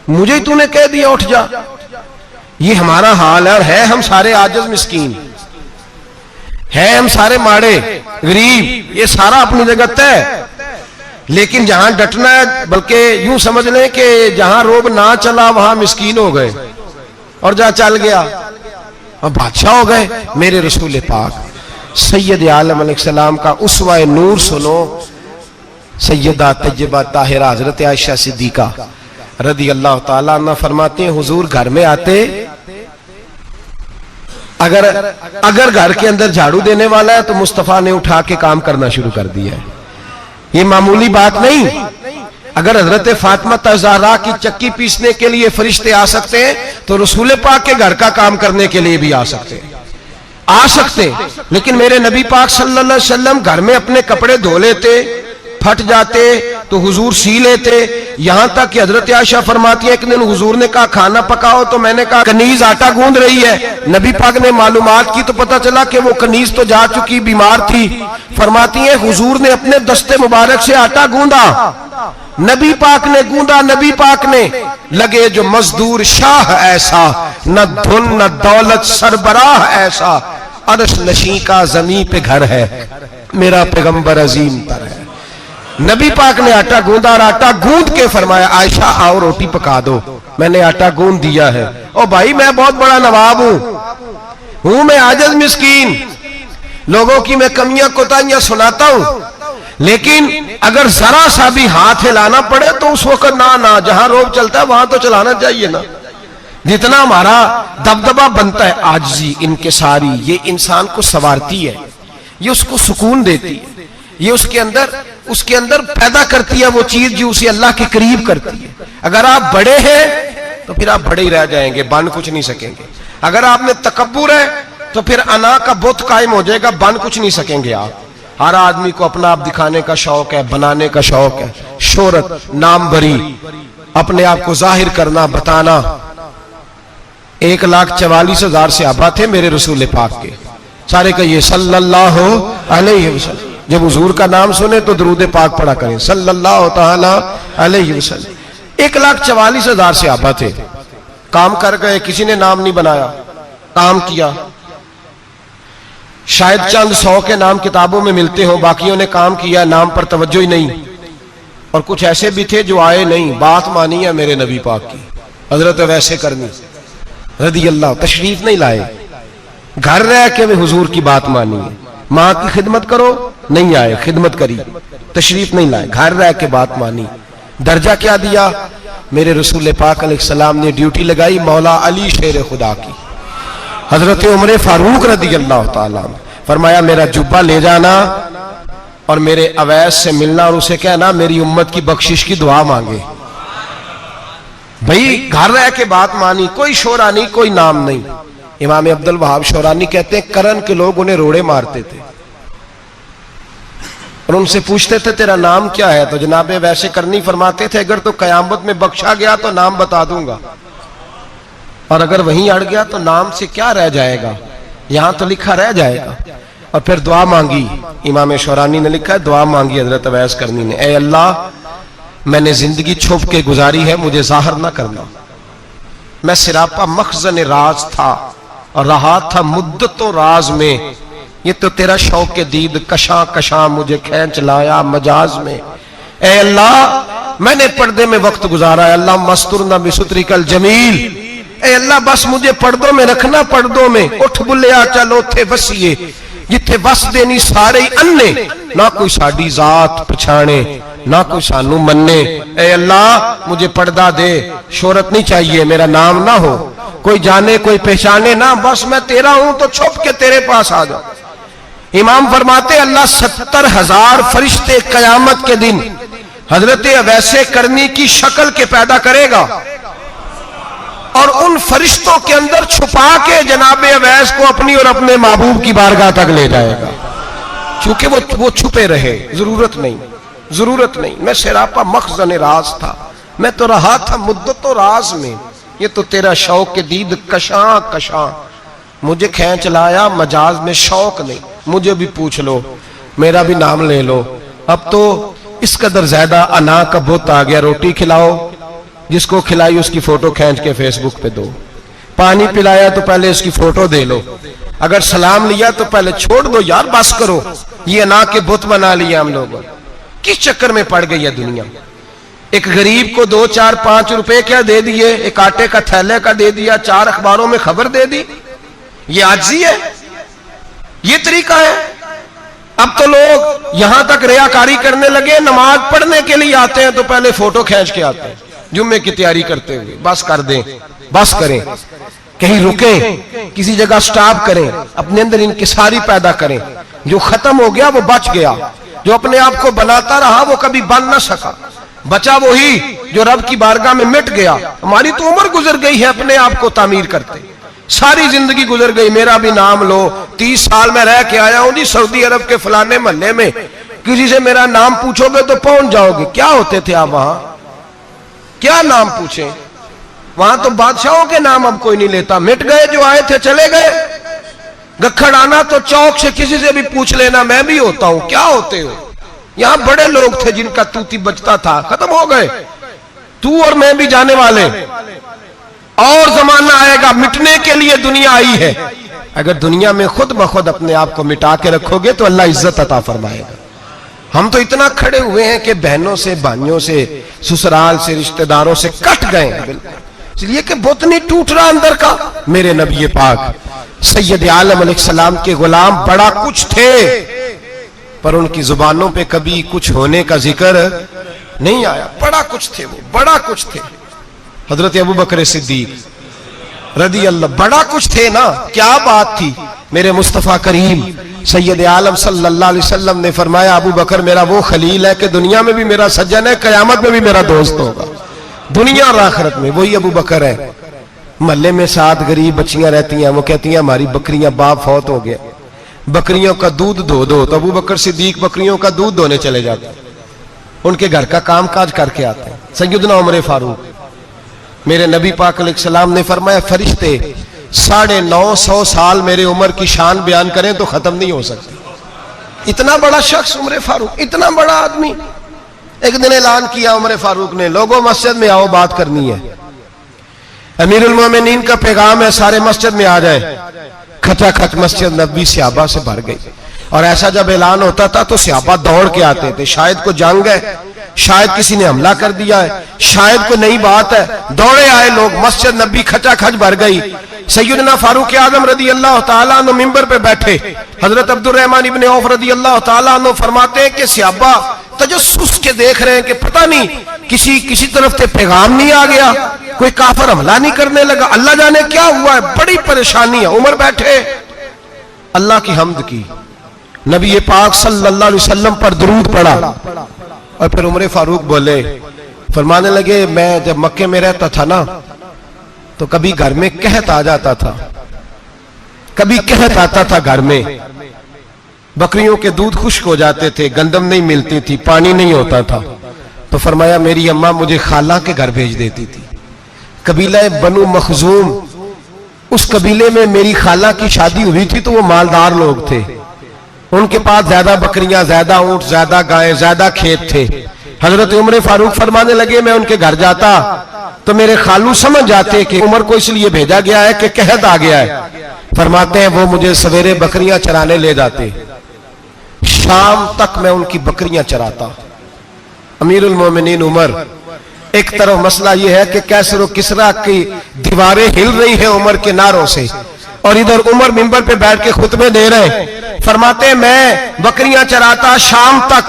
मुझे तूने कह दिया उठ जा। ये हमारा हाल है, और है हम सारे आजिज़ मिस्कीन, है हम सारे माड़े गरीब, ये सारा अपनी जगह तय। लेकिन जहां डटना है, बल्कि यूं समझ लें कि जहां रोब ना चला वहां मिस्कीन हो गए, और जहां चल गया और बादशाह हो गए। मेरे रसूल पाक सैयद आलम अलैहिस्सलाम का उसवा नूर सुनो, सैयदा तैयबा ताहिरा हजरत आयशा सिद्दीका रदी अल्लाह ताला अन्हा फरमाते हैं, हुजूर घर में आते, अगर घर के अंदर झाड़ू देने वाला है तो मुस्तफा ने उठा के काम करना शुरू कर दिया है। ये मामूली बात नहीं। अगर हजरत फातिमा ज़हरा की चक्की पीसने के लिए फरिश्ते आ सकते हैं, तो रसूल पाक के घर का काम करने के लिए भी आ सकते हैं, लेकिन मेरे नबी पाक सल्लल्लाहु अलैहि वसल्लम घर में अपने कपड़े धो लेते, फट जाते तो हुजूर सी लेते। यहां तक कि हजरत आयशा फरमाती है, एक दिन हुजूर ने कहा खाना पकाओ, तो मैंने कहा कनीज आटा गूंद रही है। नबी पाक ने मालूमात की तो पता चला कि वो कनीज तो जा चुकी, बीमार थी। फरमाती है हुजूर ने अपने दस्ते मुबारक से आटा गूंदा, नबी पाक ने गूंदा, नबी पाक ने लगे जो मजदूर शाह ऐसा, न धुन न दौलत सरबराह ऐसा, अरश नशी का जमी पे घर है, मेरा पैगंबर अजीम तर है। नबी पाक ने आटा गूंदा, और आटा गूंद के फरमाया आयशा आओ रोटी पका दो, मैंने आटा गूंद दिया है। ओ भाई मैं बहुत बड़ा नवाब हूं मैं आजिज़ मिस्कीन, लोगों की मैं कमियां कोताहियां सुनाता हूं, लेकिन अगर जरा सा भी हाथ हिलाना पड़े तो उस वक्त ना जहां रोब चलता है वहां तो चलाना चाहिए ना। जितना हमारा दबदबा बनता है आजिज़ी, इनकिसारी, ये इंसान को संवारती है, ये उसको सुकून देती है, ये उसके अंदर पैदा करती है वो चीज जो उसे अल्लाह के करीब करती है। अगर आप बड़े हैं तो फिर आप बड़े ही रह जाएंगे, बन कुछ नहीं सकेंगे। अगर आप में तकब्बुर है तो फिर अना का बुत कायम हो जाएगा, बन कुछ नहीं सकेंगे आप। हर आदमी को अपना आप दिखाने का शौक है, बनाने का शौक है, शोहरत, नाम भरी, अपने आप को जाहिर करना, बताना। 1,44,000 सहाबा थे मेरे रसूल पाक के, सारे कहिए सल्लल्लाहु अलैहि वसल्लम। जब हुजूर का नाम सुने तो दरूद पाक पढ़ा करें सल्लल्लाहु ताला अलैहि वसल्लम। 1,44,000 सहाबा थे, काम कर गए, किसी ने नाम नहीं बनाया, काम किया। शायद चंद 100 के नाम किताबों में मिलते हो, बाकियों ने काम किया, नाम पर तवज्जो ही नहीं। और कुछ ऐसे भी थे जो आए नहीं, बात मानी है मेरे नबी पाक की, हजरत वैसे करनी रदी अल्लाह, तशरीफ नहीं लाए, घर रह के भी हुजूर की बात मानी है। माँ की खिदमत करो, नहीं आए, खिदमत करी, तशरीफ नहीं लाए, घर रह के बात मानी। दर्जा क्या दिया मेरे रसूल पाक अलैहिस्सलाम ने? ड्यूटी लगाई मौला अली शेर खुदा की, हजरत उमर फारूक रदी अल्लाह ताला, फरमाया मेरा जुब्बा ले जाना और मेरे अवैस से मिलना और उसे कहना मेरी उम्मत की बख्शिश की दुआ मांगे। भाई घर रह के बात मानी, कोई शोरा नहीं, कोई नाम नहीं। इमाम अब्दुल वहाब शौरानी कहते हैं करन के लोग उन्हें रोड़े मारते थे, और उनसे पूछते थे तेरा नाम क्या है, तो जनाब वैसे करनी फरमाते थे अगर तो कयामत में बख्शा गया तो नाम बता दूंगा, और अगर वहीं अड़ गया तो नाम से क्या रह जाएगा, यहां तो लिखा रह जाएगा। और फिर दुआ मांगी, इमाम शौरानी ने लिखा है दुआ मांगी हजरत अवैस करनी ने, ए अल्लाह मैंने जिंदगी छुप के गुजारी है, मुझे जाहिर ना करना, मैं सिरापा मखजन राज था और रहा था मुद्दतों राज में, ये तो तेरा शौक के दीद कशा कशा मुझे खींच लाया मजाज में। ए अल्लाह मैंने पर्दे में वक्त गुजारा है, अल्लाह मस्तुरना बिसुतरी कल जमील, ए अल्लाह बस मुझे पर्दों में रखना, पर्दों में उठ बुलिया चलो थे वसीए, जिथे वस देनी सारे अन्ने, ना कोई साडी जात पछाणे ना कोई सानू मन्ने। ए अल्लाह मुझे पर्दा दे, शोहरत नहीं चाहिए, मेरा नाम ना हो, कोई जाने कोई पहचाने ना, बस मैं तेरा हूं तो छुप के तेरे पास आ जाओ। इमाम फरमाते अल्लाह 70,000 फरिश्ते कयामत के दिन हजरत अवैसे करनी की शक्ल के पैदा करेगा और उन फरिश्तों के अंदर छुपा के जनाब अवैस को अपनी और अपने महबूब की बारगाह तक ले जाएगा, चूंकि वो छुपे रहे, जरूरत नहीं, मैं सिरापा मखजन राज था, मैं तो रहा था मुद्दतों राज में, ये तो तेरा शौक के दीद कशा कशा मुझे खींच लाया मजाज में, शौक नहीं, मुझे भी पूछ लो, मेरा भी नाम ले लो। अब तो इस कदर ज्यादा अना का बुत आ गया, रोटी खिलाओ, जिसको खिलाई उसकी फोटो खींच के फेसबुक पे दो, पानी पिलाया तो पहले उसकी फोटो दे लो, अगर सलाम लिया तो पहले छोड़ दो यार, बस करो, ये अना के बुत बना लिया हम लोगों। किस चक्कर में पड़ गई है दुनिया। एक गरीब को 2, 4, 5 रुपए क्या दे दिए, एक आटे का थैले का दे दिया, 4 अखबारों में खबर दे दी, ये आजी है, ये तरीका है। अब तो लोग यहां तक रियाकारी करने लगे, नमाज पढ़ने के लिए आते हैं तो पहले फोटो खींच के आते हैं, जुम्मे की तैयारी करते हुए, बस कर दें, बस करें, कहीं रुके, किसी जगह स्टॉप करें, अपने अंदर इंकिसारी पैदा करें, जो खत्म हो गया वो बच गया, जो अपने आप को बनाता रहा वो कभी बन ना सका, बचा वही जो रब की बारगाह में मिट गया। हमारी तो उम्र गुजर गई है अपने आप को तामीर करते, सारी जिंदगी गुजर गई, मेरा भी नाम लो, 30 साल में रह के आया हूं जी सऊदी अरब के फलाने महल्ले में, किसी से मेरा नाम पूछोगे तो पहुंच जाओगे। क्या होते थे आप वहां, क्या नाम पूछे, वहां तो बादशाहों के नाम अब कोई नहीं लेता, मिट गए, जो आए थे चले गए। गखड़ आना तो चौक से किसी से भी पूछ लेना, मैं भी होता हूं, क्या होते हो। यहां बड़े लोग थे जिनका तूती बचता था, खत्म हो गए, तू और मैं भी जाने वाले, और जमाना आएगा, मिटने के लिए दुनिया आई है। अगर दुनिया में खुद ब खुद अपने आप को मिटा के रखोगे तो अल्लाह इज्जत अता फरमाएगा। हम तो इतना खड़े हुए हैं कि बहनों से, भाइयों से, ससुराल से, रिश्तेदारों से कट गए हैं, बिल्कुल, इसलिए कि बुत नहीं टूट रहा अंदर का। मेरे नबी पाक सैयद आलम अलैहिस्सलाम के गुलाम बड़ा कुछ थे, पर उनकी जुबानों पे कभी कुछ होने का जिक्र नहीं आया। बड़ा कुछ थे वो, बड़ा कुछ थे। हजरत अबू बकर सिद्दीक रदी अल्लाह, बड़ा कुछ थे ना, क्या बात थी। मेरे मुस्तफ़ा करीम सैयद आलम सल्लल्लाहु अलैहि वसल्लम ने फरमाया, अबू बकर मेरा वो खलील है कि दुनिया में भी मेरा सज्जन है, कयामत में भी मेरा दोस्त होगा, दुनिया और आखिरत में वही अबू बकर है। महल्ले में 7 गरीब बच्चियां रहती हैं, वो कहती हैं हमारी बकरियां, बाप फौत हो गया, बकरियों का दूध धो दो, तो अबू बकर सिद्दीक बकरियों का दूध धोने चले जाते हैं, उनके घर का काम काज करके आते हैं। सैयदना उमर फारूक, मेरे नबी पाक अलैहिस्सलाम ने फरमाया, फरिश्ते 950 साल मेरे उम्र की शान बयान करें तो खत्म नहीं हो सकती। इतना बड़ा शख्स उमर फारूक, इतना बड़ा आदमी। एक दिन ऐलान किया उमर फारूक ने, लोगों मस्जिद में आओ, बात करनी है। अमीरुल मोमिनीन का पैगाम है, सारे मस्जिद में आ जाए। खचाखच मस्जिद नबी सहाबा से भर गई, और ऐसा जब ऐलान होता था तो सहाबा दौड़ के आते थे, शायद को जंग है, शायद किसी ने हमला कर दिया है, शायद कोई नई बात है, दौड़े आए लोग, मस्जिद नबी खचाखच भर गई। सैयदना फारूक आजम रदी अल्लाह तआला अन्हु मिंबर पे बैठे, हजरत अब्दुर रहमान इब्ने औफ रदी अल्लाह तआला अन्हु फरमाते हैं कि सहाबा तजस्सुस के देख रहे हैं कि पता नहीं किसी तरफ से पैगाम नहीं आ गया, कोई काफिर हमला नहीं करने लगा, अल्लाह जाने क्या हुआ है, बड़ी परेशानी है। उमर बैठे, अल्लाह की हम्द की, नबी पाक सल्लल्लाहु अलैहि वसल्लम पर दुरूद पढ़ा, और फिर उमर फारूक बोले, फरमाने लगे, मैं जब मक्के में रहता था ना तो कभी घर में कहत आ जाता था, कभी कहत आता था घर में, बकरियों के दूध खुश्क हो जाते थे, गंदम नहीं मिलती थी, पानी नहीं होता था। तो फरमाया मेरी अम्मा मुझे खाला के घर भेज देती थी। कबीला बनु मखजूम, उस कबीले में मेरी खाला की शादी हुई थी, तो वो मालदार लोग थे, उनके पास ज्यादा बकरियां, ज्यादा ऊंट, ज्यादा गायें, ज्यादा खेत थे। हजरत उमर फारूक फरमाने लगे मैं उनके घर जाता तो मेरे खालू समझ जाते कि उमर को इसलिए भेजा गया है कि कहत आ गया है। फरमाते हैं वो मुझे सवेरे बकरियां चराने ले जाते, शाम तक मैं उनकी बकरियां चराता। अमीरुल मोमिनीन उमर, एक तरफ मसला यह है कि कैसर व किसरा की दीवारें हिल रही है उमर के नारों से, और इधर उमर मिंबर पे बैठ के खुतबे दे रहे हैं। फरमाते हैं मैं बकरियां चराता, शाम तक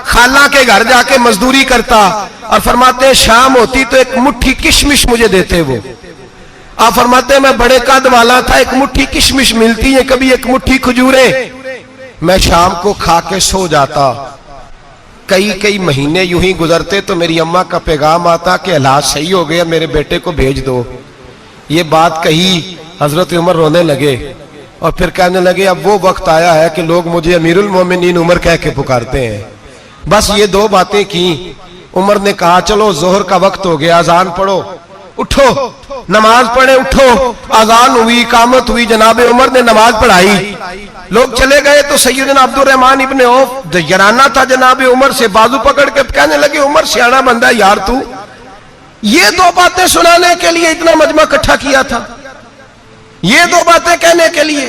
खाला के घर जाके मजदूरी करता, और फरमाते हैं शाम होती तो एक मुट्ठी किशमिश मुझे देते वो। आप फरमाते हैं मैं बड़े कद वाला था, एक मुट्ठी किशमिश मिलती है, कभी एक मुट्ठी खजूरें, मैं शाम को खा के सो जाता। कई कई महीने यूं ही गुजरते तो मेरी अम्मा का पैगाम आता कि हालात सही हो गया, मेरे बेटे को भेज दो। ये बात कही, हजरत उमर रोने लगे और फिर कहने लगे अब वो वक्त आया है कि लोग मुझे अमीरुल मोमिनीन उमर कह के पुकारते हैं। बस ये दो बातें की। उमर ने कहा चलो जोहर का वक्त हो गया, अजान पढ़ो, उठो नमाज पढ़े, उठो। अजान हुई, इकामत हुई, जनाब उमर ने नमाज पढ़ाई, लोग चले गए तो सैयदना अब्दुर रहमान इब्ने औफ यराना था जनाब उमर से, बाजू पकड़ के कहने लगे उमर सियाना बंदा है यार, तू ये दो बातें सुनाने के लिए इतना मजमा इकट्ठा किया था, ये दो बातें कहने के लिए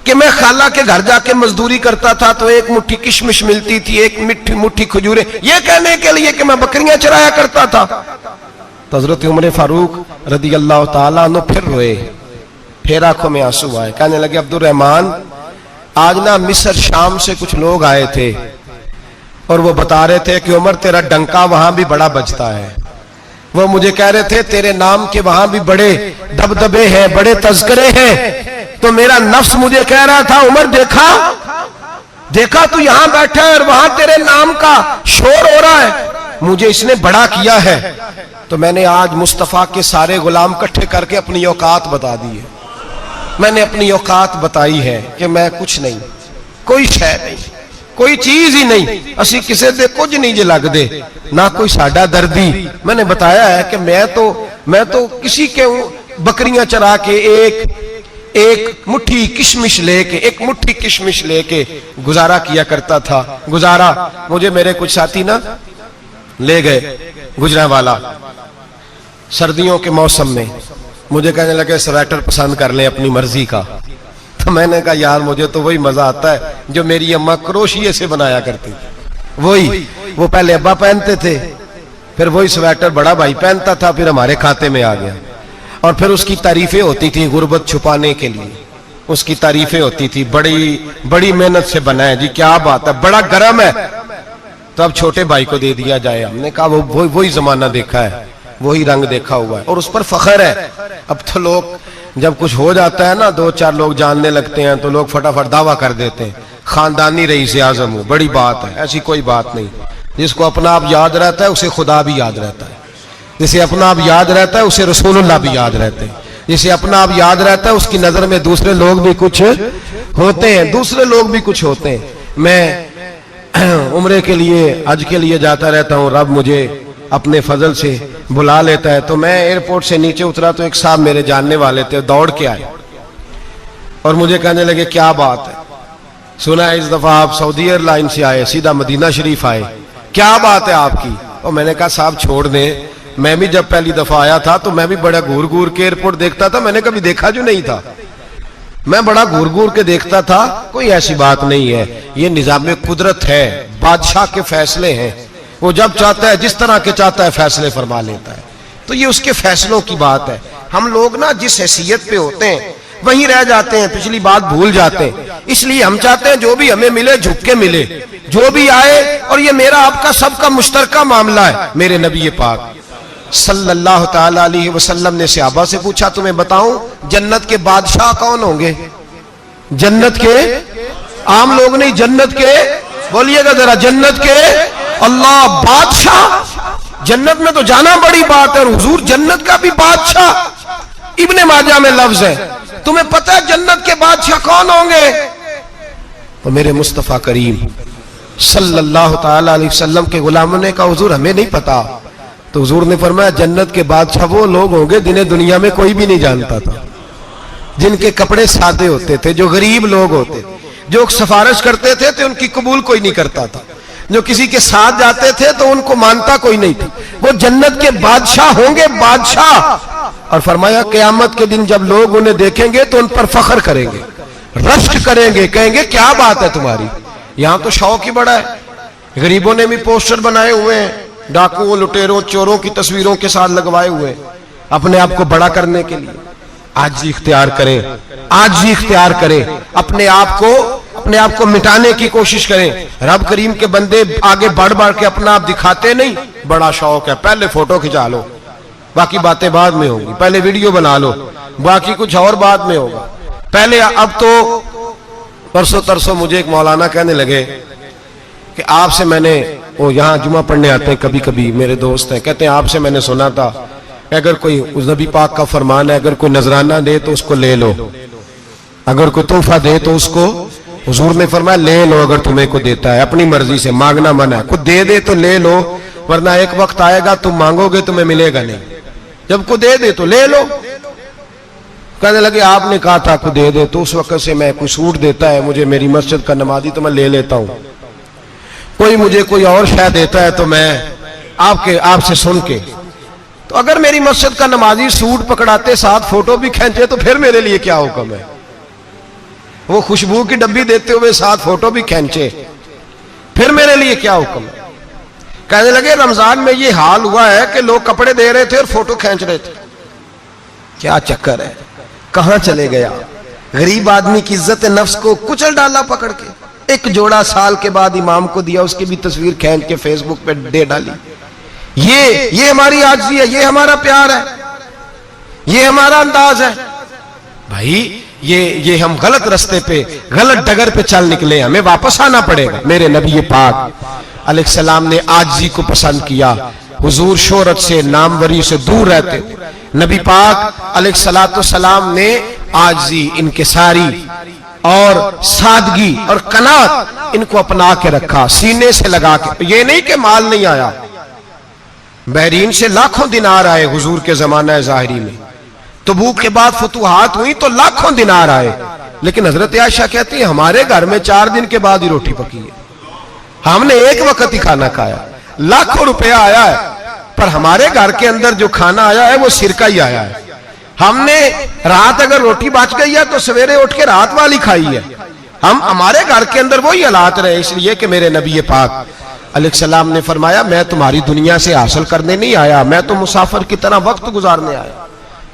कि मैं खाला के घर जाके मजदूरी करता था तो एक मुट्ठी किशमिश मिलती थी, एक मुट्ठी खजूरें, ये कहने के लिए कि मैं बकरियां चराया करता था। तो हजरत उमर फारूक रदी अल्लाह ताला अन्हु फिर रोए, फिर आंखों में आंसू आए। कहने लगे अब्दुर रहमान आज ना मिस्र शाम से कुछ लोग आए थे और वो बता रहे थे कि उमर तेरा डंका वहां भी बड़ा बजता है। वो मुझे कह रहे थे तेरे नाम के वहां भी बड़े दबदबे हैं, बड़े तज़किरे हैं। तो मेरा नफ्स मुझे कह रहा था उमर देखा देखा तू यहां बैठा है और वहां तेरे नाम का शोर हो रहा है, मुझे इसने बड़ा किया है। तो मैंने आज मुस्तफा के सारे गुलाम इकट्ठे करके अपनी औकात बता दी है। मैंने अपनी औकात बताई है कि मैं कुछ नहीं, कोई शय नहीं, कोई चीज ही नहीं, असी किसी दे कुछ नहीं जे लगदे, ना कोई साडा दर्दी। मैंने बताया है कि मैं तो किसी के बकरियां चरा के एक मुट्ठी किशमिश लेके गुजारा किया करता था। गुजारा मुझे मेरे कुछ साथी ना ले गए गुजरांवाला सर्दियों के मौसम में, मुझे कहने लगे स्वेटर पसंद कर ले अपनी मर्जी का। तो मैंने कहा यार मुझे तो वही मजा आता है जो मेरी अम्मा क्रोशिये से बनाया करती थी, वही वो पहले अब्बा पहनते थे, फिर वही स्वेटर बड़ा भाई पहनता था, फिर हमारे खाते में आ गया। और फिर उसकी तारीफें होती थी गुर्बत छुपाने के लिए, उसकी तारीफें होती थी बड़ी बड़ी मेहनत से बना है जी, क्या बात है, बड़ा गर्म है, तो अब छोटे भाई को दे दिया जाए। हमने कहा वो वही जमाना देखा है, वही रंग देखा हुआ है और उस पर फख्र है। अब तो लोग जब कुछ हो जाता है ना, दो चार लोग जानने लगते हैं तो लोग फटाफट दावा कर देते हैं खानदानी रईस आजम हूं, बड़ी बात है। ऐसी कोई बात नहीं, जिसको अपना आप याद रहता है उसे खुदा भी याद रहता है, जिसे अपना आप याद रहता है उसे रसूलुल्लाह भी याद रहते हैं, जिसे अपना आप याद रहता है उसकी नजर में दूसरे लोग भी कुछ होते हैं, दूसरे लोग भी कुछ होते हैं। मैं उम्रे के लिए, हज के लिए जाता रहता हूँ, रब मुझे अपने फजल से बुला लेता है। तो मैं एयरपोर्ट से नीचे उतरा तो एक साहब मेरे जानने वाले थे, दौड़ के आए और मुझे कहने लगे क्या बात है, सुना है इस दफा आप सऊदी एयरलाइन से आए, सीधा मदीना शरीफ आए, क्या बात है आपकी। और मैंने कहा साहब छोड़ दें, मैं भी जब पहली दफा आया था तो मैं भी बड़ा घूर घूर के एयरपोर्ट देखता था, मैंने कभी देखा जो नहीं था, मैं बड़ा घूर घूर के देखता था, कोई ऐसी बात नहीं है, ये निजाम कुदरत है, बादशाह के फैसले हैं, वो जब चाहता है जिस तरह के चाहता है फैसले फरमा लेता है, तो ये उसके फैसलों की बात है। हम लोग ना जिस हैसियत पे होते हैं वहीं रह जाते हैं, पिछली बात भूल जाते हैं, इसलिए हम चाहते हैं जो भी हमें मिले झुक के मिले, जो भी आए, और ये मेरा आपका सबका मुश्तरका मामला है। मेरे नबी पाक सल्लल्लाहु ताला अलैहि वसल्लम ने सहाबा से पूछा तुम्हें बताऊं जन्नत के बादशाह कौन होंगे? जन्नत के आम लोग नहीं, जन्नत के, बोलिएगा जरा, जन्नत के अल्लाह बादशाह। जन्नत में तो जाना बड़ी बात है, और हुजूर जन्नत का भी बादशाह। इब्ने माजा में लफ्ज है, तुम्हें पता है जन्नत के बादशाह कौन होंगे? तो मेरे मुस्तफ़ा करीम सल्लल्लाहु ताला अलैहि वसल्लम के गुलामों ने कहा हुजूर हमें नहीं पता। तो हुजूर ने फरमाया जन्नत के बादशाह वो लोग होंगे जिन्हें दुनिया में कोई भी नहीं जानता था, जिनके कपड़े सादे होते थे, जो गरीब लोग होते, जो सिफारिश करते थे तो उनकी कबूल कोई नहीं करता था, जो किसी के साथ जाते थे तो उनको मानता कोई नहीं था। वो जन्नत के बादशाह होंगे, बादशाह। और फरमाया क़यामत के दिन जब लोग उन्हें देखेंगे तो उन पर फख्र करेंगे, रश्क करेंगे, कहेंगे क्या बात है तुम्हारी, यहां तो शौक ही बड़ा है। गरीबों ने भी पोस्टर बनाए हुए हैं, डाकुओं, लुटेरों, चोरों की तस्वीरों के साथ लगवाए हुए, अपने आप को बड़ा करने के लिए। आजी इख्तियार करें, आजी इख्तियार करें, अपने आप को मिटाने की कोशिश करें। रब करीम के बंदे आगे बढ़ बढ़ के अपना आप दिखाते नहीं, बड़ा शौक है, पहले फोटो खिंचा लो, बाकी बातें बाद में होंगी, पहले वीडियो बना लो, बाकी कुछ और बाद में होगा। पहले अब तो परसों तरसों मुझे एक मौलाना कहने लगे कि आपसे मैंने, वो यहाँ जुमा पढ़ने आते हैं कभी कभी, मेरे दोस्त हैं, कहते हैं आपसे मैंने सुना था अगर कोई उस नबी पाक का फरमान है, अगर कोई नजराना दे तो उसको ले लो, अगर कोई तोहफा दे तो उसको, हुजूर ने फरमाया ले लो अगर तुम्हें को देता है, अपनी मर्जी से, मांगना मना है, खुद दे दे तो ले लो, वरना एक वक्त आएगा तुम मांगोगे तुम्हें मिलेगा नहीं, जब को दे दे तो ले लो। कहने लगे आपने कहा था को दे दे, तो उस वक्त से मैं कोई सूट देता है मुझे मेरी मस्जिद का नमाजी तो मैं ले लेता हूं, कोई मुझे कोई और शय देता है तो मैं आपसे सुन के, तो अगर मेरी मस्जिद का नमाजी सूट पकड़ाते साथ फोटो भी खींचे तो फिर मेरे लिए क्या हुक्म है, वो खुशबू की डब्बी देते हुए साथ फोटो भी खींचे फिर मेरे लिए क्या हुक्म है। कहने लगे रमजान में ये हाल हुआ है कि लोग कपड़े दे रहे थे और फोटो खींच रहे थे, क्या चक्कर है, कहां चले गया। गरीब आदमी की इज्जत नफ्स को कुचल डाला पकड़ के, एक जोड़ा साल के बाद इमाम को दिया, उसकी भी तस्वीर खींच के फेसबुक पे दे डाली। ये हमारी आजिज़ी है, ये हमारा प्यार है, ये हमारा अंदाज है। भाई ये हम गलत रास्ते पे, गलत डगर पे चल निकले, हमें वापस आना पड़ेगा। मेरे नबी पाक अलैहिस्सलाम ने आजिज़ी को पसंद किया, हुजूर शोहरत से, नामवरी से दूर रहते। नबी पाक अलैहिस्सलाम ने आजिज़ी, इनकिसारी और सादगी और कनात इनको अपना के रखा, सीने से लगा के। ये नहीं कि माल नहीं आया, बहरीन से लाखों दिनार आए हुजूर के जमाना ज़ाहिरी में, तबूक के बाद फतुहात हुई तो लाखों दिनार आए, लेकिन हजरत आयशा कहती है हमारे घर में 4 दिन के बाद ही रोटी पकी है, हमने एक वक्त ही खाना खाया, लाखों रुपया आया है, पर हमारे घर के अंदर जो खाना आया है वो सिरका ही आया है। हमने रात अगर रोटी बच गई है तो सवेरे उठ के रात वाली खाई है। हमारे घर के अंदर वही हालात रहे, इसलिए कि मेरे नबी पाक अलैहिस्सलाम ने फरमाया मैं तुम्हारी दुनिया से हासिल करने नहीं आया, मैं तो मुसाफिर की तरह वक्त गुजारने आया।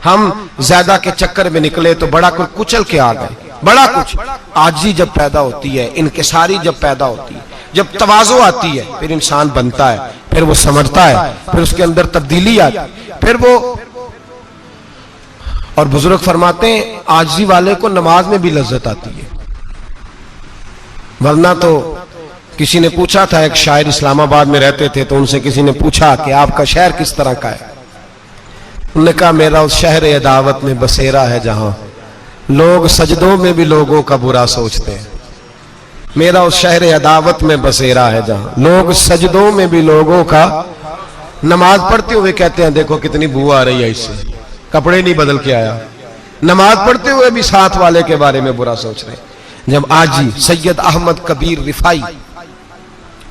हम ज्यादा के चक्कर में निकले तो बड़ा कुछ कुचल के आ गए, बड़ा कुछ। आजी जब पैदा होती है, इनकिसारी जब पैदा होती है, जब तवाज़ो आती है, फिर इंसान बनता है, फिर वो समझता है, फिर उसके अंदर तब्दीली आती है, फिर वो। और बुजुर्ग फरमाते हैं आजी वाले को नमाज में भी लज्जत आती है, वरना तो किसी ने पूछा था, एक शायर इस्लामाबाद में रहते थे, तो उनसे किसी ने पूछा कि आपका शहर किस तरह का है। उन्होंने कहा मेरा उस शहर अदावत में बसेरा है जहां लोग सजदों में भी लोगों का बुरा सोचते हैं। मेरा उस शहर अदावत में बसेरा है जहां लोग सजदों में भी लोगों का, नमाज पढ़ते हुए कहते हैं देखो कितनी बू आ रही है इससे, कपड़े नहीं बदल के आया, नमाज पढ़ते हुए भी साथ वाले के बारे में बुरा सोच रहे। जब आजी सैयद अहमद कबीर रिफाई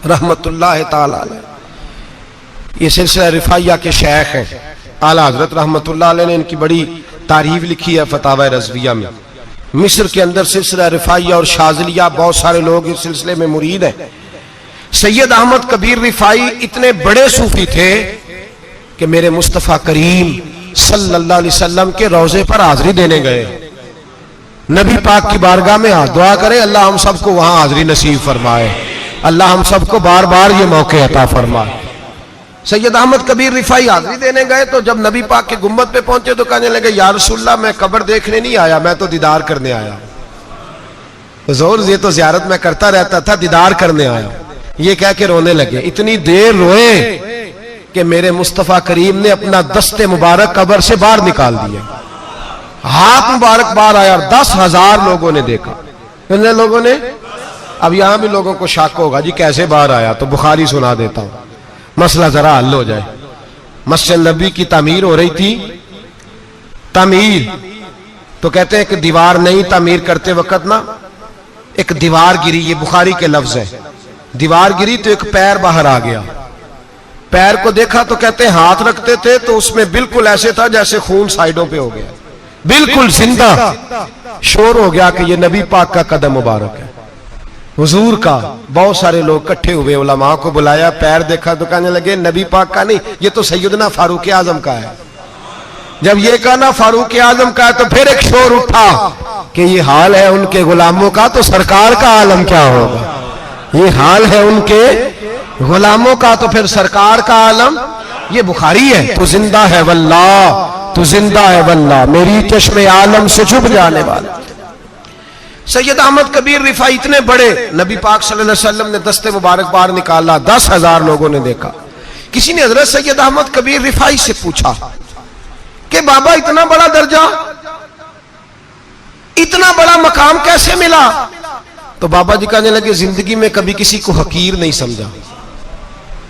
रहमतुल्लाह ताला अलैह, ये सिलसिला रिफाइया के शेख हैं, आला हजरत रहमतुल्लाह अलैह ने इनकी बड़ी तारीफ लिखी है फतावा रज़विया में। मिस्र के अंदर सिलसिला रिफाइया और शाज़लिया, बहुत सारे लोग इस सिलसिले में मुरीद हैं। सैयद अहमद कबीर रिफाई इतने बड़े सूफी थे कि मेरे मुस्तफ़ा करीम सल्लल्लाहु अलैहि वसल्लम के रोजे पर हाजिरी देने गए। नबी पाक की बारगाह में हाथ दुआ करें, अल्लाह हम सबको वहां हाजिरी नसीब फरमाए, अल्लाह हम सबको बार बार ये मौके अता फरमाए। सैयद अहमद कबीर रिफाई हाजिरी देने गए तो जब नबी पाक के गुम्बद पे पहुंचे तो कहने लगे या रसूलल्लाह मैं कब्र देखने नहीं आया, मैं तो दीदार करने आया। हुजूर ये तो ज़ियारत में करता रहता था, दीदार करने आया। ये कह के रोने लगे, इतनी देर रोए कि मेरे मुस्तफ़ा करीम ने अपना दस्ते मुबारक कब्र से बाहर निकाल दिया, हाथ मुबारक बाहर आया और 10,000 लोगों ने देखा। कितने लोगों ने? अब यहां भी लोगों को शक होगा जी कैसे बाहर आया, तो बुखारी सुना देता हूं, मसला जरा हल हो जाए। मस्जिद नबी की तामीर हो रही थी, तामीर तो कहते हैं कि दीवार नहीं, तामीर करते वक्त ना एक दीवार गिरी, ये बुखारी के लफ्ज है, दीवार गिरी तो एक पैर बाहर आ गया। पैर को देखा तो कहते हैं हाथ रखते थे तो उसमें बिल्कुल ऐसे था जैसे खून साइडों पे हो गया, बिल्कुल जिंदा। शोर हो गया कि ये नबी पाक का कदम मुबारक है, हुजूर का। बहुत सारे लोग इकट्ठे हुए, उलमा को बुलाया, पैर देखा तो कहने लगे नबी पाक का नहीं, ये तो सैयदना फारूक आजम का है। जब ये कहा ना फारूक आजम का है तो फिर एक शोर उठा कि ये हाल है उनके गुलामों का तो सरकार का आलम क्या होगा। ये हाल है उनके गुलामों का तो फिर सरकार का आलम। ये बुखारी है। तो जिंदा है वल्लाह, तो जिंदा है वल्लाह, मेरी चश्मे आलम से छुप जाने वाला। सैयद अहमद कबीर रिफाई इतने बड़े, नबी पाक सल्लल्लाहु अलैहि वसल्लम ने दस्ते मुबारक बाहर निकाला, 10,000 लोगों ने देखा। किसी ने हजरत सैयद अहमद कबीर रिफाई से पूछा कि बाबा इतना बड़ा दर्जा, इतना बड़ा मकाम कैसे मिला? तो बाबा जी कहने लगे जिंदगी में कभी किसी को हकीर नहीं समझा,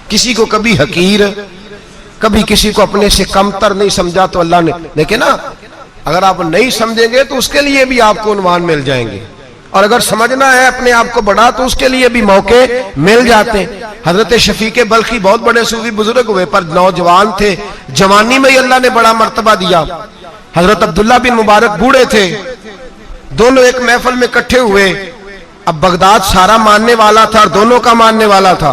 किसी को कभी हकीर, कभी किसी को अपने से कमतर नहीं समझा। तो अल्लाह ने देखे ना, अगर आप नहीं समझेंगे तो उसके लिए भी आपको उन्वान मिल जाएंगे, और अगर समझना है अपने आप को बड़ा तो उसके लिए भी मौके मिल जाते हैं। हजरत शफीक बल्खी बहुत बड़े सूफी बुजुर्ग हुए, पर नौजवान थे, जवानी में ही अल्लाह ने बड़ा मर्तबा दिया। हजरत अब्दुल्ला बिन मुबारक बूढ़े थे, दोनों एक महफिल में इकट्ठे हुए। अब बगदाद सारा मानने वाला था और दोनों का मानने वाला था।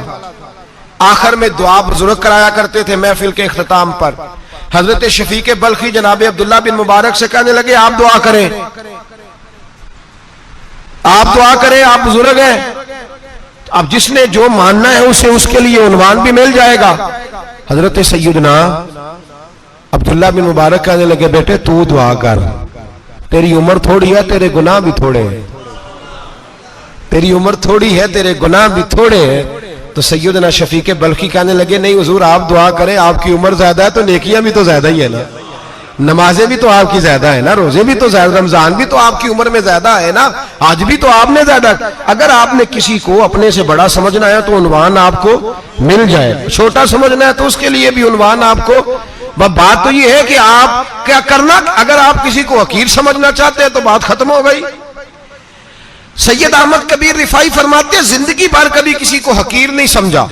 आखिर में दुआ बुजुर्ग कराया करते थे महफिल के इख्तिताम पर। हजरत शफीक बल्खी जनाब अब्दुल्ला बिन मुबारक से कहने लगे आप दुआ करें, आप दुआ करें, आप बुजुर्ग हैं, अब जिसने जो मानना है उसे उसके लिए उन्वान भी मिल जाएगा। हजरत सैयदना अब्दुल्ला बिन मुबारक कहने लगे बेटे तू दुआ कर, तेरी उम्र थोड़ी है, तेरे गुनाह भी थोड़े हैं, तेरी उम्र थोड़ी है, तेरे गुनाह भी थोड़े हैं। तो सैयदना शफीक बल्खी कहने लगे नहीं हुजूर आप दुआ करें, आपकी उम्र ज्यादा है तो नेकियां भी तो ज्यादा ही है ना, नमाजें भी तो आपकी ज्यादा है ना, रोजे भी तो ज्यादा, रमजान भी तो आपकी उम्र में ज्यादा है ना, आज भी तो आपने ज्यादा। अगर आपने किसी को अपने से बड़ा समझना है तो उन्वान आपको मिल जाए, छोटा समझना है तो उसके लिए भी उन्वान आपको। बात तो ये है कि आप क्या करना, अगर आप किसी को हकीर समझना चाहते हैं तो बात खत्म हो गई। सैयद अहमद कबीर रिफाई फरमाते हैं जिंदगी भर कभी किसी को हकीर नहीं समझा।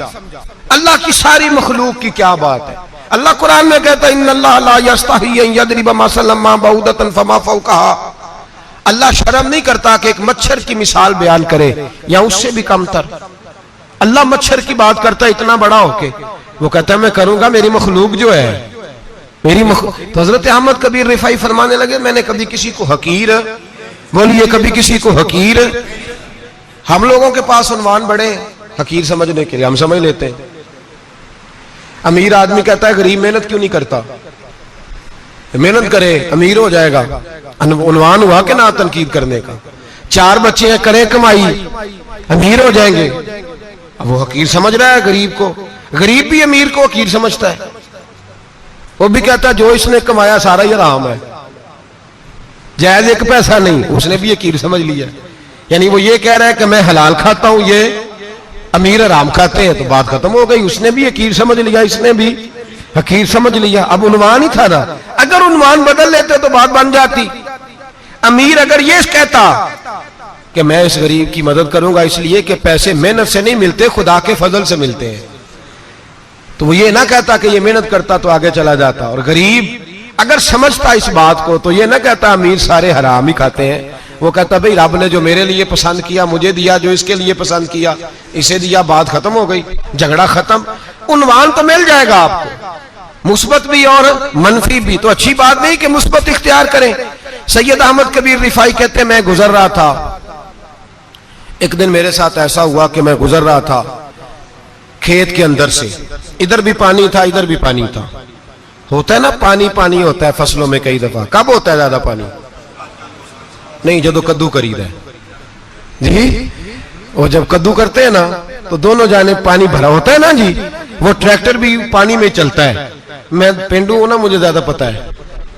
अल्लाह की सारी मखलूक की क्या बात है। अल्लाह कुरान में कहता है इन्नल्लाह ला यस्तही अन यदरिबा मसलन मा बऊदतन फमा फौकहा। अल्लाह शर्म नहीं करता कि एक मच्छर की मिसाल बयान करे या उससे भी कमतर। अल्लाह मच्छर की बात करता है इतना बड़ा होके, वो कहता है मैं करूंगा, मेरी मखलूक जो है मेरी तो हजरत अहमद कबीर रिफाई फरमाने लगे मैंने कभी किसी को हकीर, बोलिए कभी किसी को हकीर। हम लोगों के पास उन्वान बड़े हकीर समझने के लिए, हम समझ लेते हैं। अमीर आदमी कहता है गरीब मेहनत क्यों नहीं करता, मेहनत करे अमीर हो जाएगा, उन्वान हुआ कि ना तनकीद करने का। 4 बच्चे हैं करे कमाई अमीर हो जाएंगे, अब वो हकीर समझ रहा है गरीब को। गरीब भी अमीर को हकीर समझता है, वो भी कहता है जो इसने कमाया सारा ही हराम है, जायज एक पैसा नहीं, उसने भी हकीर समझ लिया। यानी वो ये कह रहा है कि मैं हलाल खाता हूं, ये अमीर हराम खाते हैं, तो बात खत्म हो गई। उसने भी हकीर समझ लिया, इसने भी हकीर समझ लिया। अब उन्वान ही था ना, अगर उन्वान बदल लेते तो बात बन जाती। अमीर अगर ये कहता कि मैं इस गरीब की मदद करूंगा इसलिए कि पैसे मेहनत से नहीं मिलते, खुदा के फजल से मिलते हैं, तो वो ये ना कहता कि ये मेहनत करता तो आगे चला जाता। और गरीब अगर समझता इस बात को तो ये ना कहता अमीर सारे हराम ही खाते हैं, वो कहता भाई रब ने जो मेरे लिए पसंद किया मुझे दिया, जो इसके लिए पसंद किया इसे दिया, बात खत्म हो गई, झगड़ा खत्म। उन्वान तो मिल जाएगा आपको, मुस्बत भी और मनफी भी। तो अच्छी बात नहीं कि मुस्बत इख्तियार करें। सैयद अहमद कबीर रिफाई कहते मैं गुजर रहा था, एक दिन मेरे साथ ऐसा हुआ कि मैं गुजर रहा था खेत के अंदर से, इधर भी पानी था इधर भी पानी था। होता है ना पानी पानी होता है फसलों में कई दफा। कब होता है ज्यादा पानी? नहीं, जब कद्दू करीद है जी, और जब कद्दू करते हैं ना तो दोनों जाने पानी भरा होता है ना जी, वो ट्रैक्टर भी पानी में चलता है। मैं पेंडू हूं ना, मुझे ज्यादा पता है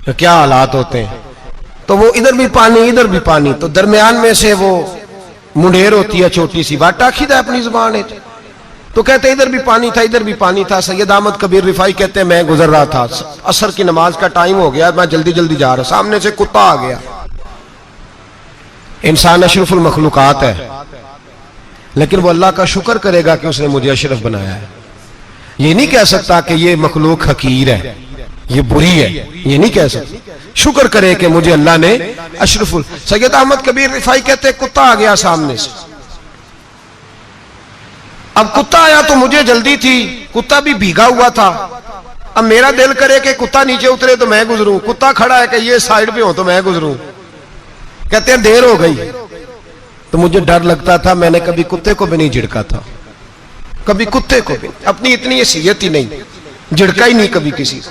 तो क्या हालात होते हैं। तो वो इधर भी पानी इधर भी पानी, तो दरमियान में से वो मुंडेर होती है छोटी सी, वाटा खिदा अपनी जुबान है। तो कहते इधर भी पानी था, इधर भी पानी था। सैयद अहमद कबीर रिफाई कहते हैं मैं गुजर रहा था, असर की नमाज का टाइम हो गया, मैं जल्दी जल्दी जा रहा, सामने से कुत्ता आ गया। इंसान अशरफुल मखलूकात है, लेकिन वो अल्लाह का शुक्र करेगा कि उसने मुझे अशरफ बनाया है। ये नहीं कह सकता कि ये मखलूक हकीर है, ये बुरी है, ये नहीं कह सकता। शुक्र करे कि मुझे अल्लाह ने अशरफुल। सैयद अहमद कबीर रिफाई कहते कुत्ता आ गया सामने से। अब कुत्ता आया तो मुझे जल्दी थी, कुत्ता भी भीगा हुआ था। अब मेरा दिल करे कि कुत्ता नीचे उतरे तो मैं गुजरूं, कुत्ता खड़ा है कि ये साइड पे हो तो मैं गुजरूं। कहते हैं देर हो गई तो मुझे डर लगता था, मैंने कभी कुत्ते को भी नहीं झिड़का था, कभी कुत्ते को भी, अपनी इतनी हैसियत ही नहीं, झिड़का ही नहीं कभी किसी को।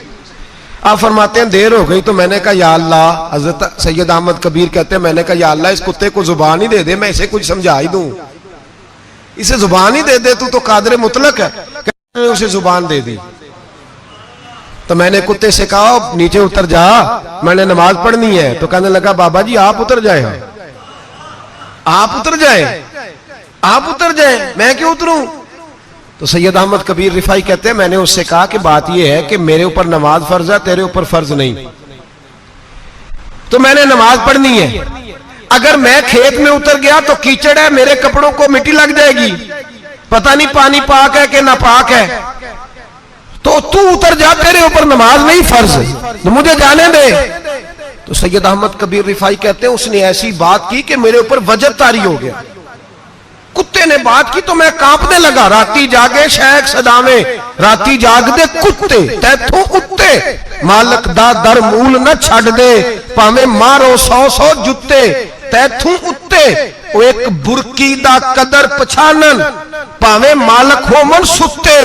आप फरमाते हैं देर हो गई तो मैंने कहा या अल्लाह, हजरत सैयद अहमद कबीर कहते हैं मैंने कहा या अल्लाह इस कुत्ते को जुबान ही दे दे, मैं इसे कुछ समझा ही दूं, इसे जुबान ही दे दे, तू तो कादर मुतलक है। उसे जुबान दे दी तो मैंने कुत्ते से कहा नीचे उतर जा, मैंने नमाज पढ़नी है। तो कहने लगा बाबा जी आप उतर जाए, आप उतर जाए, आप उतर जाए, मैं क्यों उतरूं? तो सैयद अहमद कबीर रिफाई कहते हैं मैंने उससे कहा कि बात यह है कि मेरे ऊपर नमाज फर्ज है, तेरे ऊपर फर्ज नहीं, तो मैंने नमाज पढ़नी है। अगर मैं खेत में उतर गया तो कीचड़ है, मेरे कपड़ों को मिट्टी लग जाएगी, पता नहीं पानी पाक है कि नापाक है, तो तू उतर जा, तेरे ऊपर नमाज नहीं फर्ज, तो मुझे जाने दे। तो सैयद अहमद कबीर रिफाई कहते हैं उसने ऐसी बात की कि मेरे ऊपर वजद तारी हो गया। कुत्ते ने बात की तो मैं कांपने लगा। राती जागे शेख सदावे, राती जाग दे कुत्ते, तैथों कुत्ते मालक दा दर मूल न छड़ दे, भावे मारो 100 जुत्ते, तैथों उत्ते ओ एक बुरकी दा कदर पछानन, भावे मालक हो मन सुत्ते,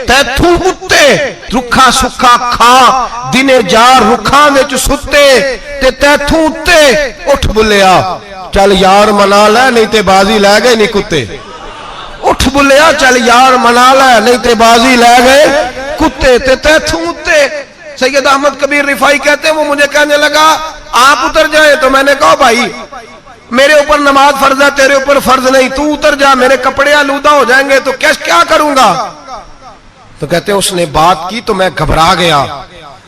तैथों उत्ते रुखा सुखा खा, दिने जार रुखा विच सुत्ते, ते तैथों उत्ते उठ बुलिया चल यार मना लै नहीं ते बाजी लै गए नहीं कुत्ते, उठ बुलिया चल यार मना लै नहीं ते बाजी लै गए कुत्ते, ते तैथों उत्ते। सैयद अहमद कबीर रिफाई कहते हैं वो मुझे कहने लगा आप उतर जाए। तो मैंने कहा भाई मेरे ऊपर नमाज फर्ज है, तेरे ऊपर फर्ज नहीं, तू उतर जा, मेरे कपड़े आलूदा हो जाएंगे तो क्या करूंगा? तो कहते हैं उसने बात की तो मैं घबरा गया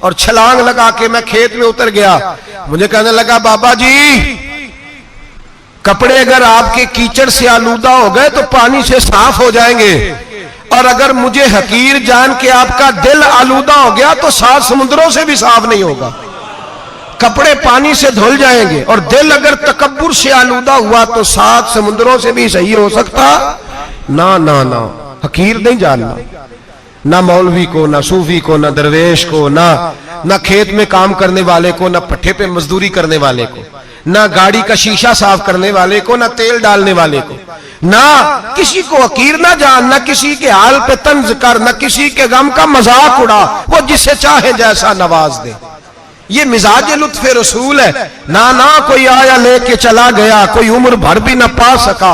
और छलांग लगा के मैं खेत में उतर गया। मुझे कहने लगा बाबा जी कपड़े अगर आपके कीचड़ से आलूदा हो गए तो पानी से साफ हो जाएंगे, और अगर मुझे हकीर जान के आपका दिल आलूदा हो गया तो 7 समुद्रों से भी साफ नहीं होगा। कपड़े पानी से धुल जाएंगे और दिल अगर तकब्बुर से आलूदा हुआ तो 7 समुद्रों से भी सही हो सकता ना। ना ना हकीर नहीं जानना, ना मौलवी को, ना सूफी को, ना दरवेश को, ना खेत में काम करने वाले को, ना पट्टे पे मजदूरी करने वाले को, ना गाड़ी का शीशा साफ करने वाले को, ना तेल डालने वाले को, ना किसी को हकीर ना जान, ना किसी के हाल पे तंज कर, ना किसी के गम का मजाक उड़ा, वो जिसे चाहे जैसा नवाज दे। ये मिजाज लुत्फ रसूल है। ना ना कोई आया लेके चला गया, कोई उम्र भर भी ना पा सका,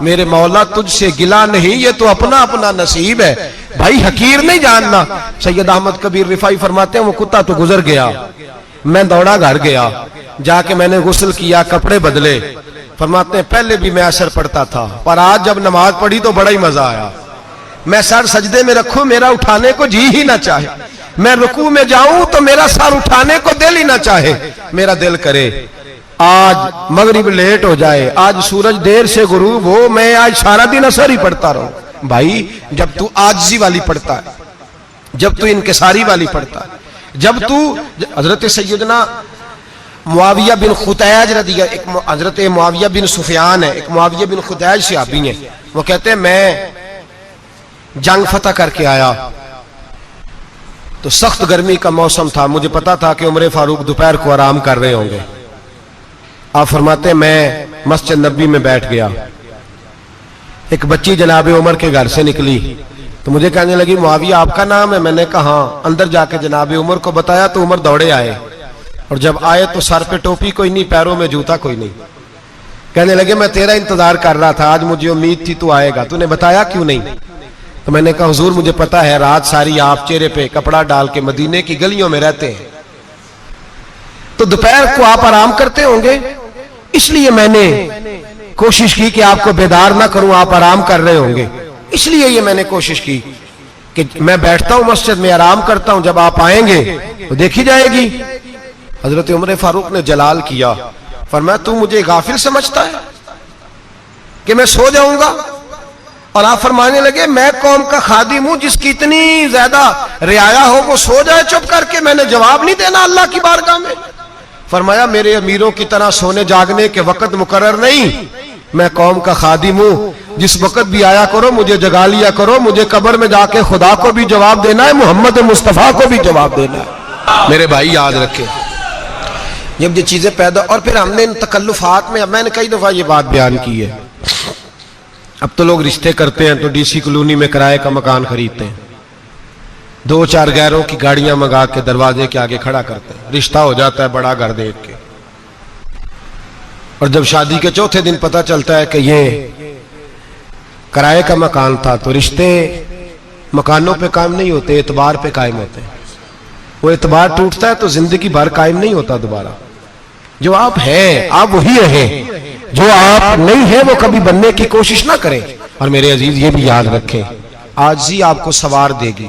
मेरे मौला तुझसे गिला नहीं, ये तो अपना अपना नसीब है। भाई हकीर नहीं जानना। सैयद अहमद कबीर रिफाई फरमाते हैं वो कुत्ता तो गुजर गया, मैं दौड़ा घर गया, जाके मैंने गुस्ल किया, कपड़े बदले। फरमाते हैं पहले भी मैं असर पढ़ता था, पर आज जब नमाज पढ़ी तो बड़ा ही मजा आया। मैं सर सजदे में रखूं मेरा उठाने को जी ही ना चाहे, मैं रुकू में जाऊं तो मेरा सर उठाने को दिल ही ना चाहे। मेरा दिल करे आज मगरिब लेट हो जाए, आज सूरज देर से गुरूब हो, मैं आज सारा दिन असर ही पढ़ता रहूं। भाई जब तू आजिज़ी वाली पढ़ता है, जब तू इनकिसारी वाली पढ़ता है, जब तू हजरत सैयदना मुआविया बिन खुतैज रदिया, एक हजरत मुआविया बिन सुफियान है, एक मुआविया बिन खुतैज सहाबी हैं, वो कहते हैं मैं जंग फतह करके आया तो सख्त गर्मी का मौसम था, मुझे पता था कि उमर फारूक दोपहर को आराम कर रहे होंगे। आप फरमाते मैं मस्जिद नबी में बैठ गया, एक बच्ची जनाब उमर के घर से निकली तो मुझे कहने लगी मुआविया आपका नाम है? मैंने कहा हाँ। अंदर जाके जनाब उमर को बताया तो उमर दौड़े आए, और जब आए तो सर पे टोपी कोई नहीं, पैरों में जूता कोई नहीं। कहने लगे मैं तेरा इंतजार कर रहा था, आज मुझे उम्मीद थी तू आएगा, तूने बताया क्यों नहीं? तो मैंने कहा हुजूर मुझे पता है रात सारी आप चेहरे पे कपड़ा डाल के मदीने की गलियों में रहते हैं, तो दोपहर को आप आराम करते होंगे, इसलिए मैंने कोशिश की कि आपको बेदार ना करूं, आप आराम कर रहे होंगे, इसलिए ये मैंने कोशिश की कि मैं बैठता हूं मस्जिद में, आराम करता हूं, जब आप आएंगे तो देखी जाएगी। हजरत उमर फारूक ने जलाल किया, फरमाया तू मुझे गाफिल समझता है कि मैं सो जाऊंगा? और आप फरमाने लगे मैं कौम का खादिम हूं जिसकी इतनी ज्यादा रियाया हो वो सो जाए चुप करके, मैंने जवाब नहीं देना अल्लाह की बारगाह में? फरमाया मेरे अमीरों की तरह सोने जागने के वक्त मुकर्रर नहीं, मैं कौम का खादिम हूं, जिस वक्त भी आया करो मुझे जगा लिया करो, मुझे कब्र में जाके खुदा को भी जवाब देना है, मोहम्मद मुस्तफा को भी जवाब देना है। मेरे भाई याद रखें, जब ये चीजें पैदा, और फिर हमने इन तकल्लुफात में, मैंने कई दफा ये बात बयान की है, अब तो लोग रिश्ते करते हैं तो डीसी कॉलोनी में किराए का मकान खरीदते हैं, 2-4 गैरों की गाड़ियां मंगा के दरवाजे के आगे खड़ा करते हैं, रिश्ता हो जाता है बड़ा घर देख के, और जब शादी के चौथे दिन पता चलता है कि ये किराए का मकान था, तो रिश्ते मकानों पे कायम नहीं होते, एतबार पे कायम होते हैं। वो एतबार टूटता है तो जिंदगी भर कायम नहीं होता दोबारा। जो आप हैं आप वही रहें, जो आप नहीं है वो कभी बनने की कोशिश ना करें। और मेरे अजीज ये भी याद रखें, आजिज़ी आपको सवार देगी।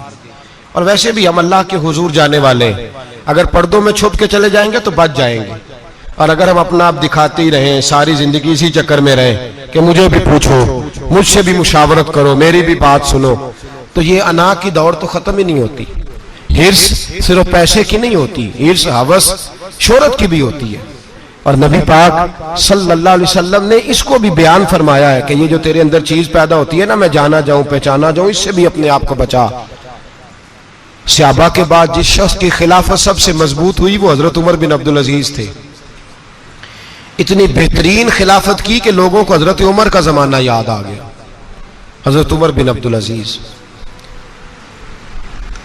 और वैसे भी हम अल्लाह के हुजूर जाने वाले, अगर पर्दों में छुप के चले जाएंगे तो बच जाएंगे, और अगर हम अपना आप दिखाते ही रहें, सारी जिंदगी इसी चक्कर में रहें कि मुझे भी पूछो, मुझसे भी मुशावरत करो, मेरी भी बात सुनो, तो ये अना की दौड़ तो खत्म ही नहीं होती। हिर्स सिर्फ पैसे की नहीं होती, हिर्स हवस शोहरत की भी होती है। और नबी पाक सल्लल्लाहु अलैहि वसल्लम ने इसको भी बयान फरमाया है कि ये जो तेरे अंदर चीज पैदा होती है ना, मैं जाना जाऊं पहचाना जाऊं, इससे भी अपने आप को बचा। सहाबा के बाद जिस शख्स की खिलाफत सबसे मजबूत हुई वो हजरत उमर बिन अब्दुल अजीज थे। इतनी बेहतरीन खिलाफत की कि लोगों को हजरत उमर का जमाना याद आ गया। हजरत उमर बिन अब्दुल अजीज,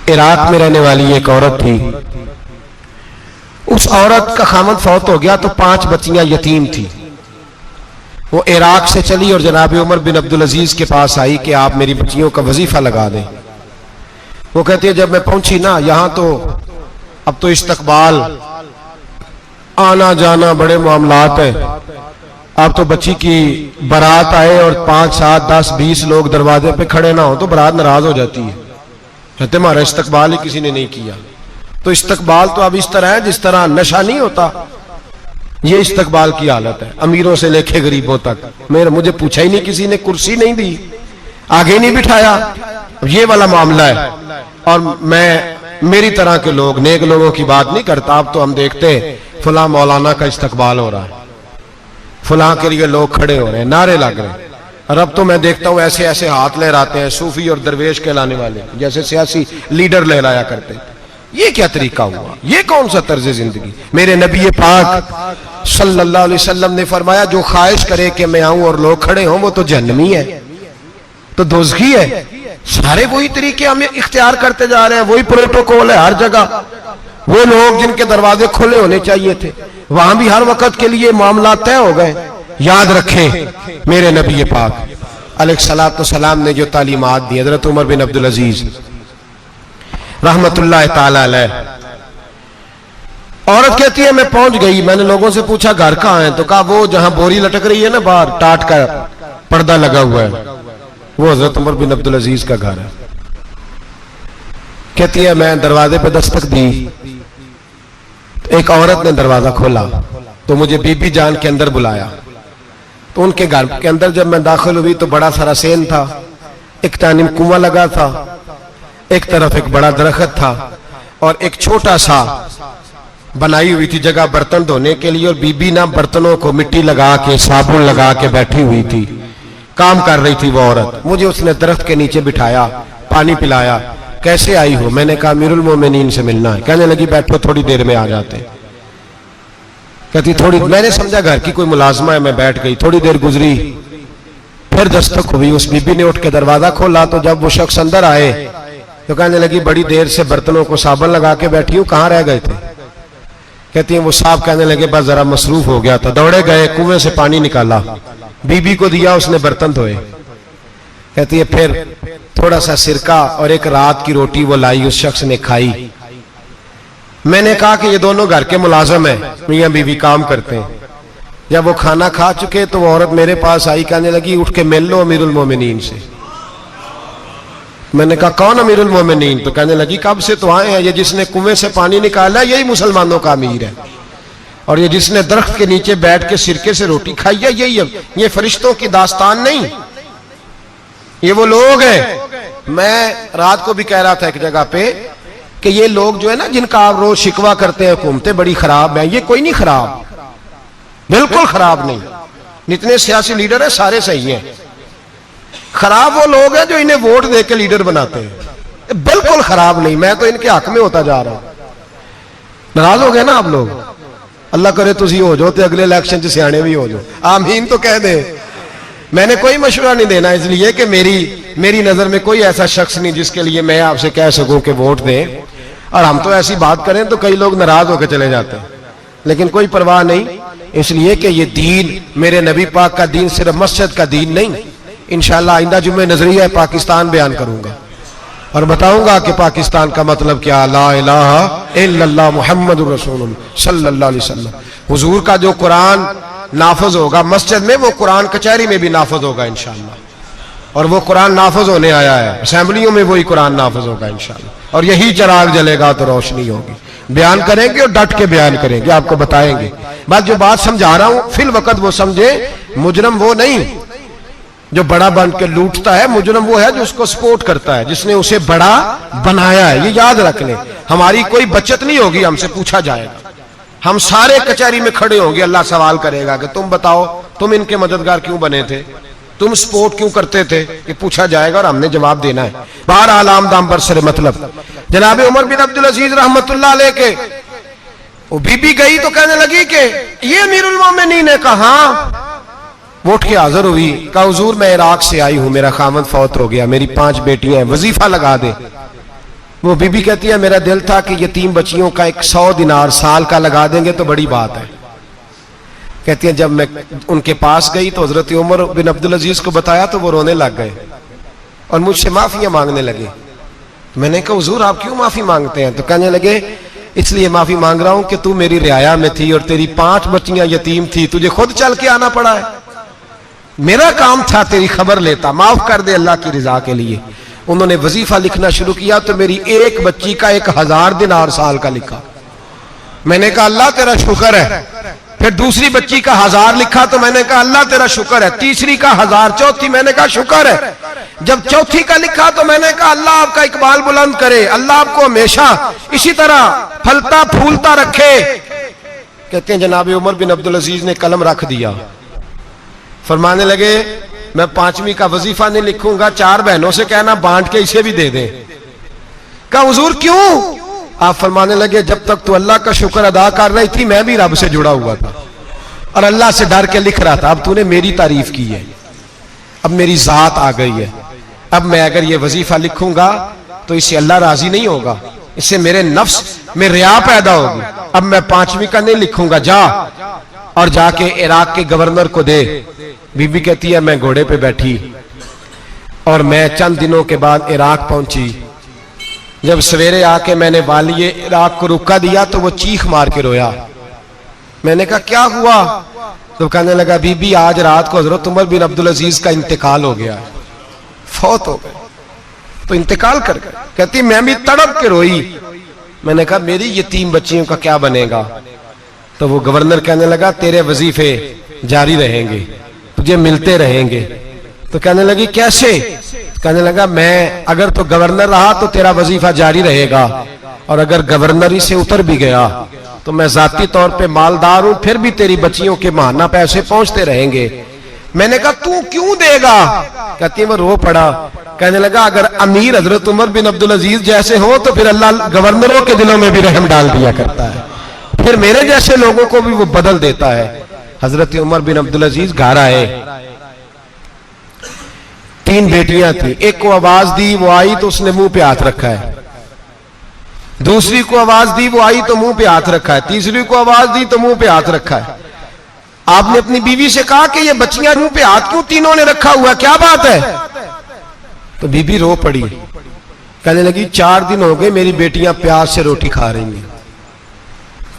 इराक में रहने वाली एक औरत थी, उस औरत का खामद फौत हो गया तो 5 बच्चियां यतीम थी। वो इराक से चली और जनाब उमर बिन अब्दुल अजीज के पास आई कि आप मेरी बच्चियों का वजीफा लगा दें। वो कहती है जब मैं पहुंची ना, यहां तो अब तो इस्तकबाल, आना जाना बड़े मामलात है, अब तो बच्ची की बारात आए और 5, 7, 10, 20 लोग दरवाजे पे खड़े ना हो तो बारात नाराज हो जाती है, कहते हमारा इस्तकबाल ही किसी ने नहीं किया। तो इस्तकबाल तो अब इस तरह है जिस तरह नशा नहीं होता, ये इस्तकबाल की हालत है, अमीरों से लेके गरीबों तक। मुझे पूछा ही नहीं किसी ने, कुर्सी नहीं दी, आगे नहीं बिठाया, ये वाला मामला है। और मैं मेरी तरह के लोग, नेक लोगों की बात नहीं करता। अब तो हम देखते हैं फला मौलाना का इस्तकबाल हो रहा है, फला के लिए लोग खड़े हो रहे हैं, नारे लग रहे हैं। और अब तो मैं देखता हूं ऐसे ऐसे हाथ लहराते हैं सूफी और दरवेश कहलाने वाले, जैसे सियासी लीडर लहराया करते हैं। ये क्या तरीका हुआ? ये कौन सा तर्ज जिंदगी? मेरे नबी पाक सल्लल्लाहु अलैहि वसल्लम ने फरमाया जो ख्वाहिश करे कि मैं आऊं और लोग खड़े हों वो तो जहन्नमी है, तो दोज़खी है। सारे वही तरीके हम इख्तियार करते जा रहे हैं, वही प्रोटोकॉल है हर जगह। वो लोग जिनके दरवाजे खुले होने चाहिए थे वहां भी हर वक्त के लिए मामला तय हो गए। याद रखें मेरे नबी पाक अलैहिस्सलातु वस्सलाम ने जो तालीमात दी, हजरत उमर बिन अब्दुल अजीज रहमतुल्लाह ताला अलैह। औरत कहती है मैं पहुंच गई, मैंने लोगों से पूछा घर कहां है, तो कहा वो जहां बोरी लटक रही है ना बाहर, टाट का पर्दा लगा हुआ है, वो हजरत उमर बिन अब्दुल अजीज का घर है। कहती है मैं दरवाजे पे दस्तक दी, तो एक औरत ने दरवाजा खोला तो मुझे बीबी जान के अंदर बुलाया। तो उनके घर के अंदर जब मैं दाखिल हुई तो बड़ा सारा सेन था, एक तानिम कुआं लगा था, एक तरफ एक बड़ा दरख्त था और एक छोटा सा बनाई हुई थी जगह बर्तन धोने के लिए। और बीबी ना बर्तनों को मिट्टी लगा के साबुन लगा के बैठी हुई थी, काम कर रही थी वो औरत। मुझे उसने दरख्त के नीचे बिठाया, पानी पिलाया। कैसे आई हो? मैंने कहा अमीरुल मोमिनीन से मिलना है। कहने लगी बैठो थोड़ी देर में आ जाते। कहती थोड़ी, मैंने समझा घर की कोई मुलाजमा है, मैं बैठ गई। थोड़ी देर गुजरी, फिर दस्तक हुई, उस बीबी ने उठ के दरवाजा खोला। तो जब वो शख्स अंदर आए तो कहने लगी बड़ी देर से बर्तनों को साबुन लगा के बैठी हूं, कहाँ रह गए थे? कहती है वो साहब कहने लगे बस जरा मसरूफ हो गया था, दौड़े गए, कुएं से पानी निकाला, बीबी को दिया, उसने बर्तन धोए। कहती है फिर थोड़ा सा सिरका और एक रात की रोटी वो लाई, उस शख्स ने खाई। मैंने कहा कि ये दोनों घर के मुलाजम हैं, मियां बीवी काम करते हैं। जब वो खाना खा चुके तो वो औरत मेरे पास आई, कहने लगी उठ के मिल लो अमीरुल मोमिनीन से। मैंने कहा कौन अमीरुल मोमिनीन? तो कहने लगी कब से तो आए हैं, ये जिसने कुएं से पानी निकाला यही मुसलमानों का अमीर है, और ये जिसने दरख्त के नीचे बैठ के सिरके से रोटी खाई है यही है। ये फरिश्तों की दास्तान नहीं, ये वो लोग हैं। मैं रात को भी कह रहा था एक जगह पे कि ये लोग जो है ना, जिनका आप रोज शिकवा करते हैं हुकूमतें बड़ी खराब हैं, ये कोई नहीं खराब, बिल्कुल खराब नहीं। जितने सियासी लीडर है सारे सही हैं। खराब वो लोग हैं जो इन्हें वोट दे के लीडर बनाते हैं, बिल्कुल खराब नहीं। मैं तो इनके हक में होता जा रहा हूं। नाराज हो गए ना आप लोग? अल्लाह करे तुसी हो जाओ तो अगले इलेक्शन च सियाने भी हो जाओ, आमीन तो कह दे। मैंने कोई मशवरा नहीं देना, इसलिए कि मेरी नजर में कोई ऐसा शख्स नहीं जिसके लिए मैं आपसे कह सकूं कि वोट दें। और हम तो ऐसी बात करें तो कई लोग नाराज होकर चले जाते हैं, लेकिन कोई परवाह नहीं, इसलिए कि ये दीन मेरे नबी पाक का दीन सिर्फ मस्जिद का दीन नहीं। इंशाअल्लाह आइंदा जुम्मे नजरिया पाकिस्तान बयान करूंगा और बताऊंगा कि पाकिस्तान का मतलब क्या, ला इलाहा इल्लल्लाह मुहम्मदुर रसूलुल्लाह सल्लल्लाहु अलैहि वसल्लम। हुजूर का जो कुरान नाफज होगा मस्जिद में, वो कुरान कचहरी में भी नाफज होगा इंशाअल्लाह। और वो कुरान नाफज होने आया है, असेंबलियों में वही कुरान नाफज होगा इंशाअल्लाह। और यही चिराग जलेगा तो रोशनी होगी। बयान करेंगे और डट के बयान करेंगे, आपको बताएंगे। बस जो बात समझा रहा हूं फिल वक्त वो समझे। मुजरम वो नहीं जो बड़ा बन के लूटता है, मुजरम वो है जो उसको सपोर्ट करता है, जिसने उसे बड़ा बनाया है। ये याद रख लें, हमारी कोई बचत नहीं होगी, हमसे पूछा जाएगा। हम सारे कचहरी में खड़े होंगे, अल्लाह सवाल करेगा कि तुम बताओ तुम इनके मददगार क्यों बने थे, तुम सपोर्ट क्यों करते थे, ये पूछा जाएगा और हमने जवाब देना है। बहरहाल आमदाम बरसर मतलब जनाब उमर बिन अब्दुल अजीज रहमतुल्लाह अलैह के वो बीबी गई तो कहने लगी कि ये अमीरुल मोमिनीन ने कहा, वो उठ के हाजिर हुई, कहा हुजूर मैं इराक से आई हूं, मेरा खामद फौत हो गया, मेरी 5 बेटियां हैं, वजीफा लगा दे। वो बीबी कहती है मेरा दिल था कि यतीम बच्चियों का 100 दिनार साल का लगा देंगे तो बड़ी बात है। कहती है जब मैं उनके पास गई तो हजरत उमर बिन अब्दुल अजीज को बताया तो वो रोने लग गए और मुझसे माफियां मांगने लगे। मैंने कहा हुजूर आप क्यों माफी मांगते हैं? तो कहने लगे इसलिए माफी मांग रहा हूं कि तू मेरी रियाया में थी और तेरी 5 बच्चियां यतीम थी, तुझे खुद चल के आना पड़ा है। मेरा काम था तेरी खबर लेता, माफ कर दे अल्लाह की रिजा के लिए। उन्होंने वजीफा लिखना शुरू किया तो मेरी एक बच्ची का 1000 दिनार साल का लिखा। मैंने कहा अल्लाह तेरा शुक्र है। फिर दूसरी बच्ची का 1000 लिखा तो मैंने कहा अल्लाह तेरा शुक्र है। तीसरी का 1000, चौथी मैंने कहा शुक्र है। जब चौथी का लिखा तो मैंने कहा अल्लाह आपका इकबाल बुलंद करे, अल्लाह आपको हमेशा इसी तरह फलता फूलता रखे। कहते हैं जनाब उमर बिन अब्दुल अजीज ने कलम रख दिया, फरमाने लगे मैं 5वीं का वजीफा नहीं लिखूंगा, 4 बहनों से कहना बांट के इसे भी दे दे। कहा हुजूर क्यों? आप फरमाने लगे जब तक तू अल्लाह का शुक्र अदा कर रही थी मैं भी रब से जुड़ा हुआ था और अल्लाह से डर के लिख रहा था। अब तूने मेरी तारीफ की है, अब मेरी जात आ गई है, अब मैं अगर ये वजीफा लिखूंगा तो इससे अल्लाह राजी नहीं होगा, इससे मेरे नफ्स में रिया पैदा होगी। अब मैं 5वीं का नहीं लिखूंगा, जा और जाके इराक के गवर्नर को दे। बीबी कहती है मैं घोड़े पे बैठी और मैं चंद दिनों के बाद इराक पहुंची। जब सवेरे आके मैंने वालिए इराक को रुका दिया तो वो चीख मार के रोया। मैंने कहा क्या हुआ? तो कहने लगा बीबी आज रात को हजरत उमर बिन अब्दुल अजीज का इंतकाल हो गया, फौत हो गए, तो इंतकाल कर गए। कहती मैं भी तड़प के रोई। मैंने कहा मेरी यतीम बच्चियों का क्या बनेगा? तो वो गवर्नर कहने लगा तेरे वजीफे जारी रहेंगे, तुझे मिलते रहेंगे। तो कहने लगी कैसे? कहने लगा मैं अगर तो गवर्नर रहा तो तेरा वजीफा जारी रहेगा, और अगर गवर्नरी से उतर भी गया तो मैं जाती तौर पे मालदार हूं, फिर भी तेरी बच्चियों के माहाना पैसे पहुंचते रहेंगे। मैंने कहा तू क्यों देगा? कहती है वो रो पड़ा। कहने लगा अगर अमीर हजरत उमर बिन अब्दुल अजीज जैसे हो तो फिर अल्लाह गवर्नरों के दिलों में भी रहम डाल दिया करता है, फिर मेरे जैसे लोगों को भी वो बदल देता है। हजरत उमर बिन अब्दुल अजीज घर आए, 3 बेटियां थी। एक को आवाज दी, वो आई तो उसने मुंह पे हाथ रखा है। दूसरी को आवाज दी, वो आई तो मुंह पे हाथ रखा है। तीसरी को आवाज दी तो मुंह पे हाथ रखा है। आपने अपनी बीवी से कहा कि ये बच्चियां मुंह पे हाथ क्यों तीनों ने रखा हुआ, क्या बात है? तो बीबी रो पड़ी, कहने लगी 4 दिन हो गए मेरी बेटियां प्यार से रोटी खा रही हैं,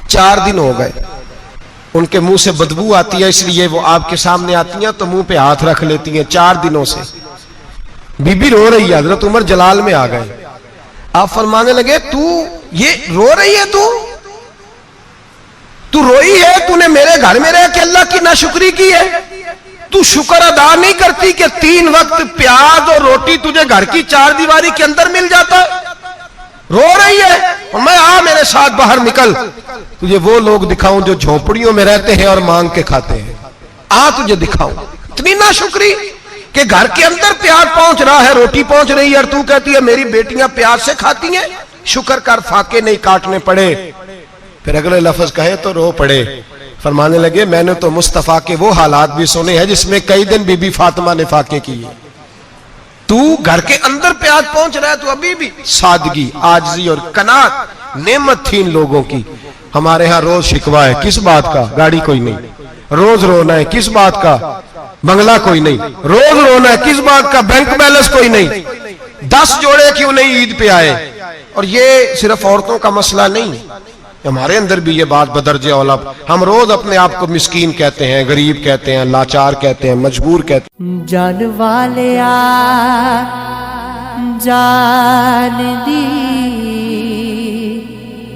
4 दिन हो गए। उनके मुंह से बदबू आती है, इसलिए वो आपके सामने आती हैं तो मुंह पे हाथ रख लेती हैं 4 दिनों से। बीबी रो रही है, हजरत उमर जलाल में आ गए। आप फरमाने लगे, तू ये रो रही है, तू रोई है, तूने मेरे घर में रह के अल्लाह की नाशुक्री की है, तू शुक्र अदा नहीं करती कि 3 वक्त प्याज और रोटी तुझे घर की 4 दीवारी के अंदर मिल जाता। रो रही है, और मैं आ मेरे साथ बाहर निकल, तुझे वो लोग दिखाऊं जो झोपड़ियों में रहते हैं और मांग के खाते हैं। आ तुझे दिखाऊं। इतनी नाशुक्री कि घर के अंदर प्याज पहुंच रहा है, रोटी पहुंच रही है, और तू कहती है मेरी बेटियां प्याज से खाती हैं, शुक्र कर फाके नहीं काटने पड़े। फिर अगले लफ्ज कहे तो रो पड़े। फरमाने लगे, मैंने तो मुस्तफा के वो हालात भी सुने हैं जिसमें कई दिन बीबी फातिमा ने फाके किए। तू घर के अंदर प्याज पहुंच रहा है, तो अभी भी सादगी, आजिज़ी और कनात नेमत थी इन लोगों की। हमारे यहां रोज शिकवा है, किस बात का? गाड़ी कोई नहीं। रोज रोना है, किस बात का? बंगला कोई नहीं। रोज रोना है, किस बात का? बैंक बैलेंस कोई नहीं। 10 जोड़े क्यों नहीं ईद पे आए? और ये सिर्फ औरतों का मसला नहीं, हमारे अंदर भी ये बात बदर्जे औला। हम रोज अपने आप को मिस्कीन कहते हैं, गरीब कहते हैं, लाचार कहते हैं, मजबूर कहते हैं। जान वाले जान दी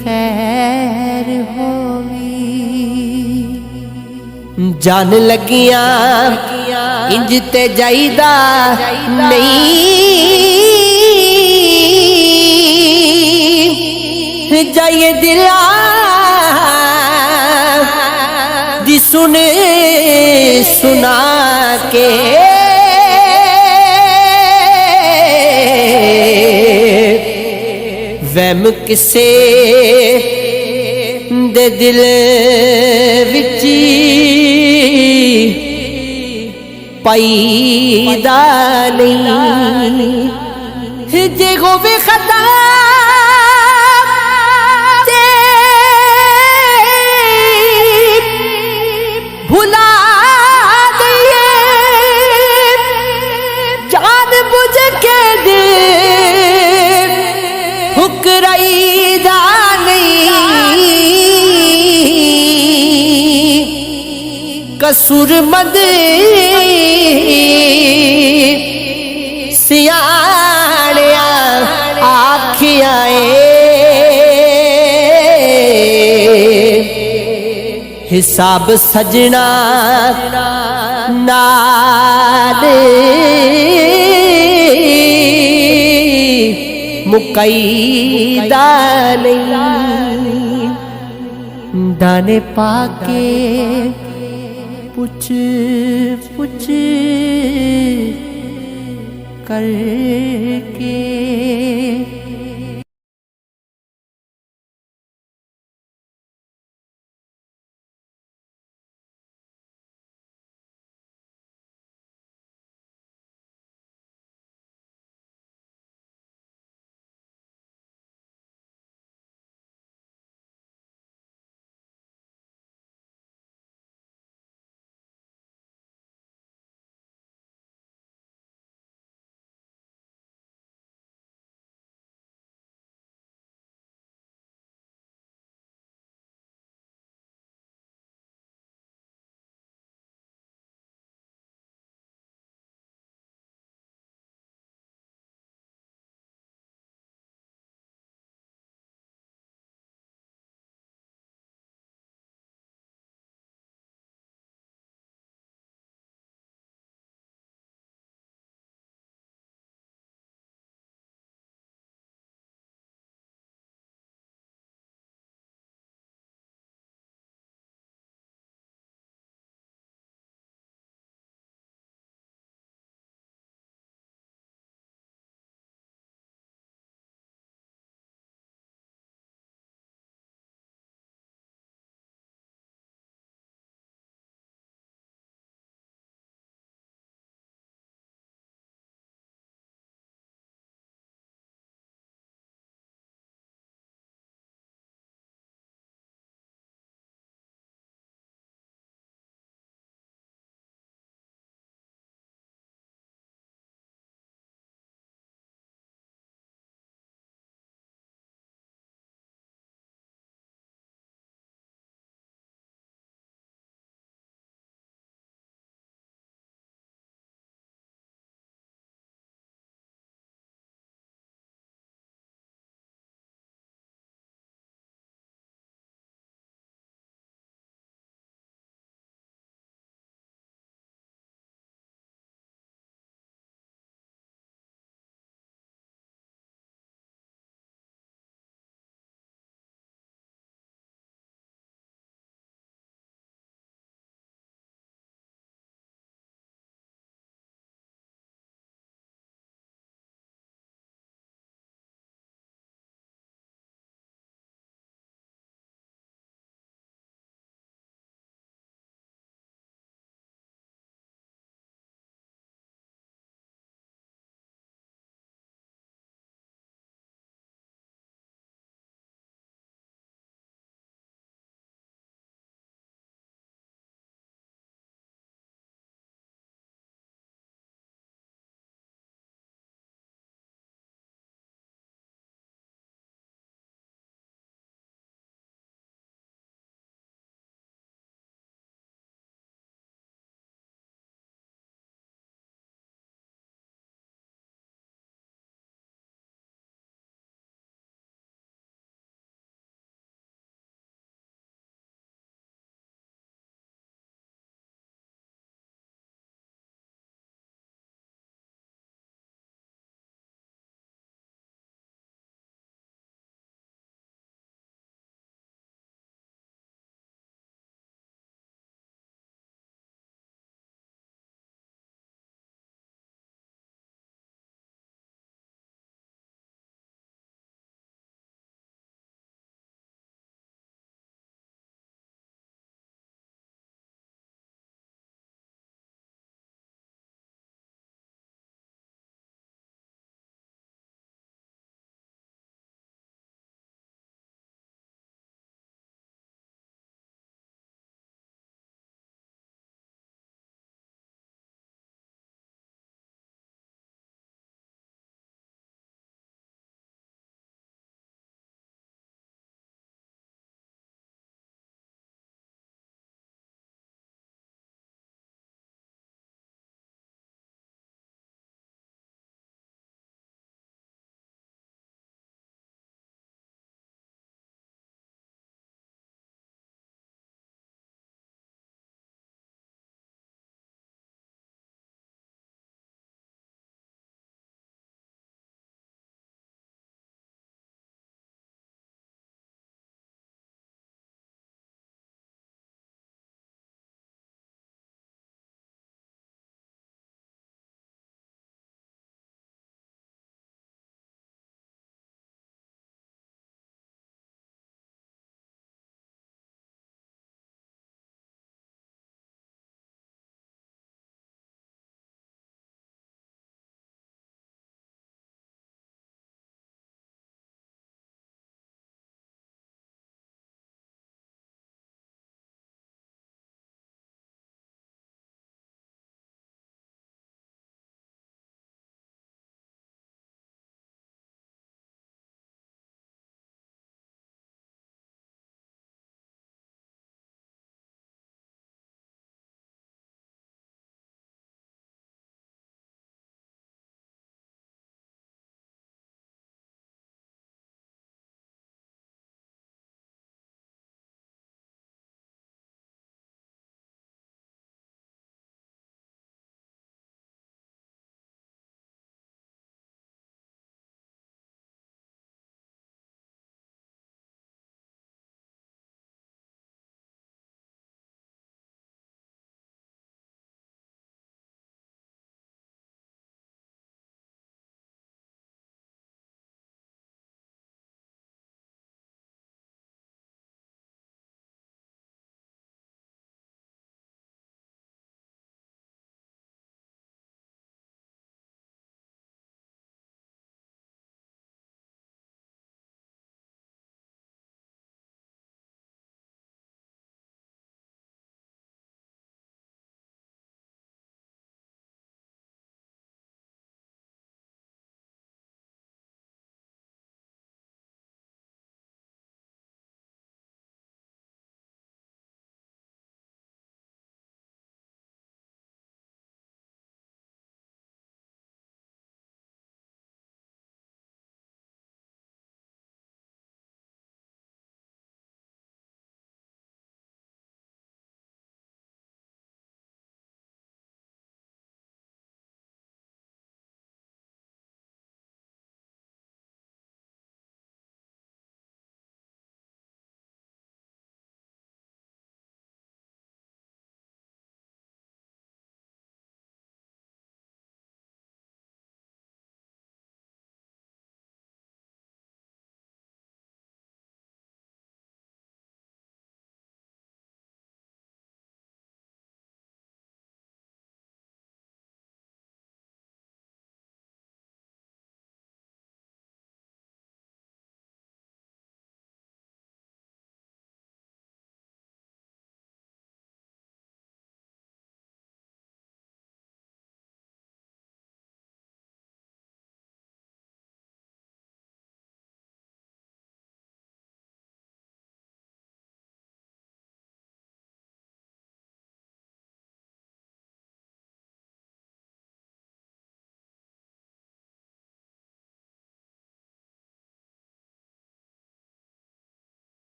खैर होवी, जान लगिया इंज ते जाईदा नहीं, जाइए दिला दी सुने सुना के, वहम किसे दे दिल विच पाईदा नहीं, जे होवे खता भुला दिए, जान बुझ के दे हुक्राईदा नहीं, कसूरमंद सियाणिया आखिया हिसाब सजना नाल मुकईदा नहीं, दाने पाके पुछ पुछ करके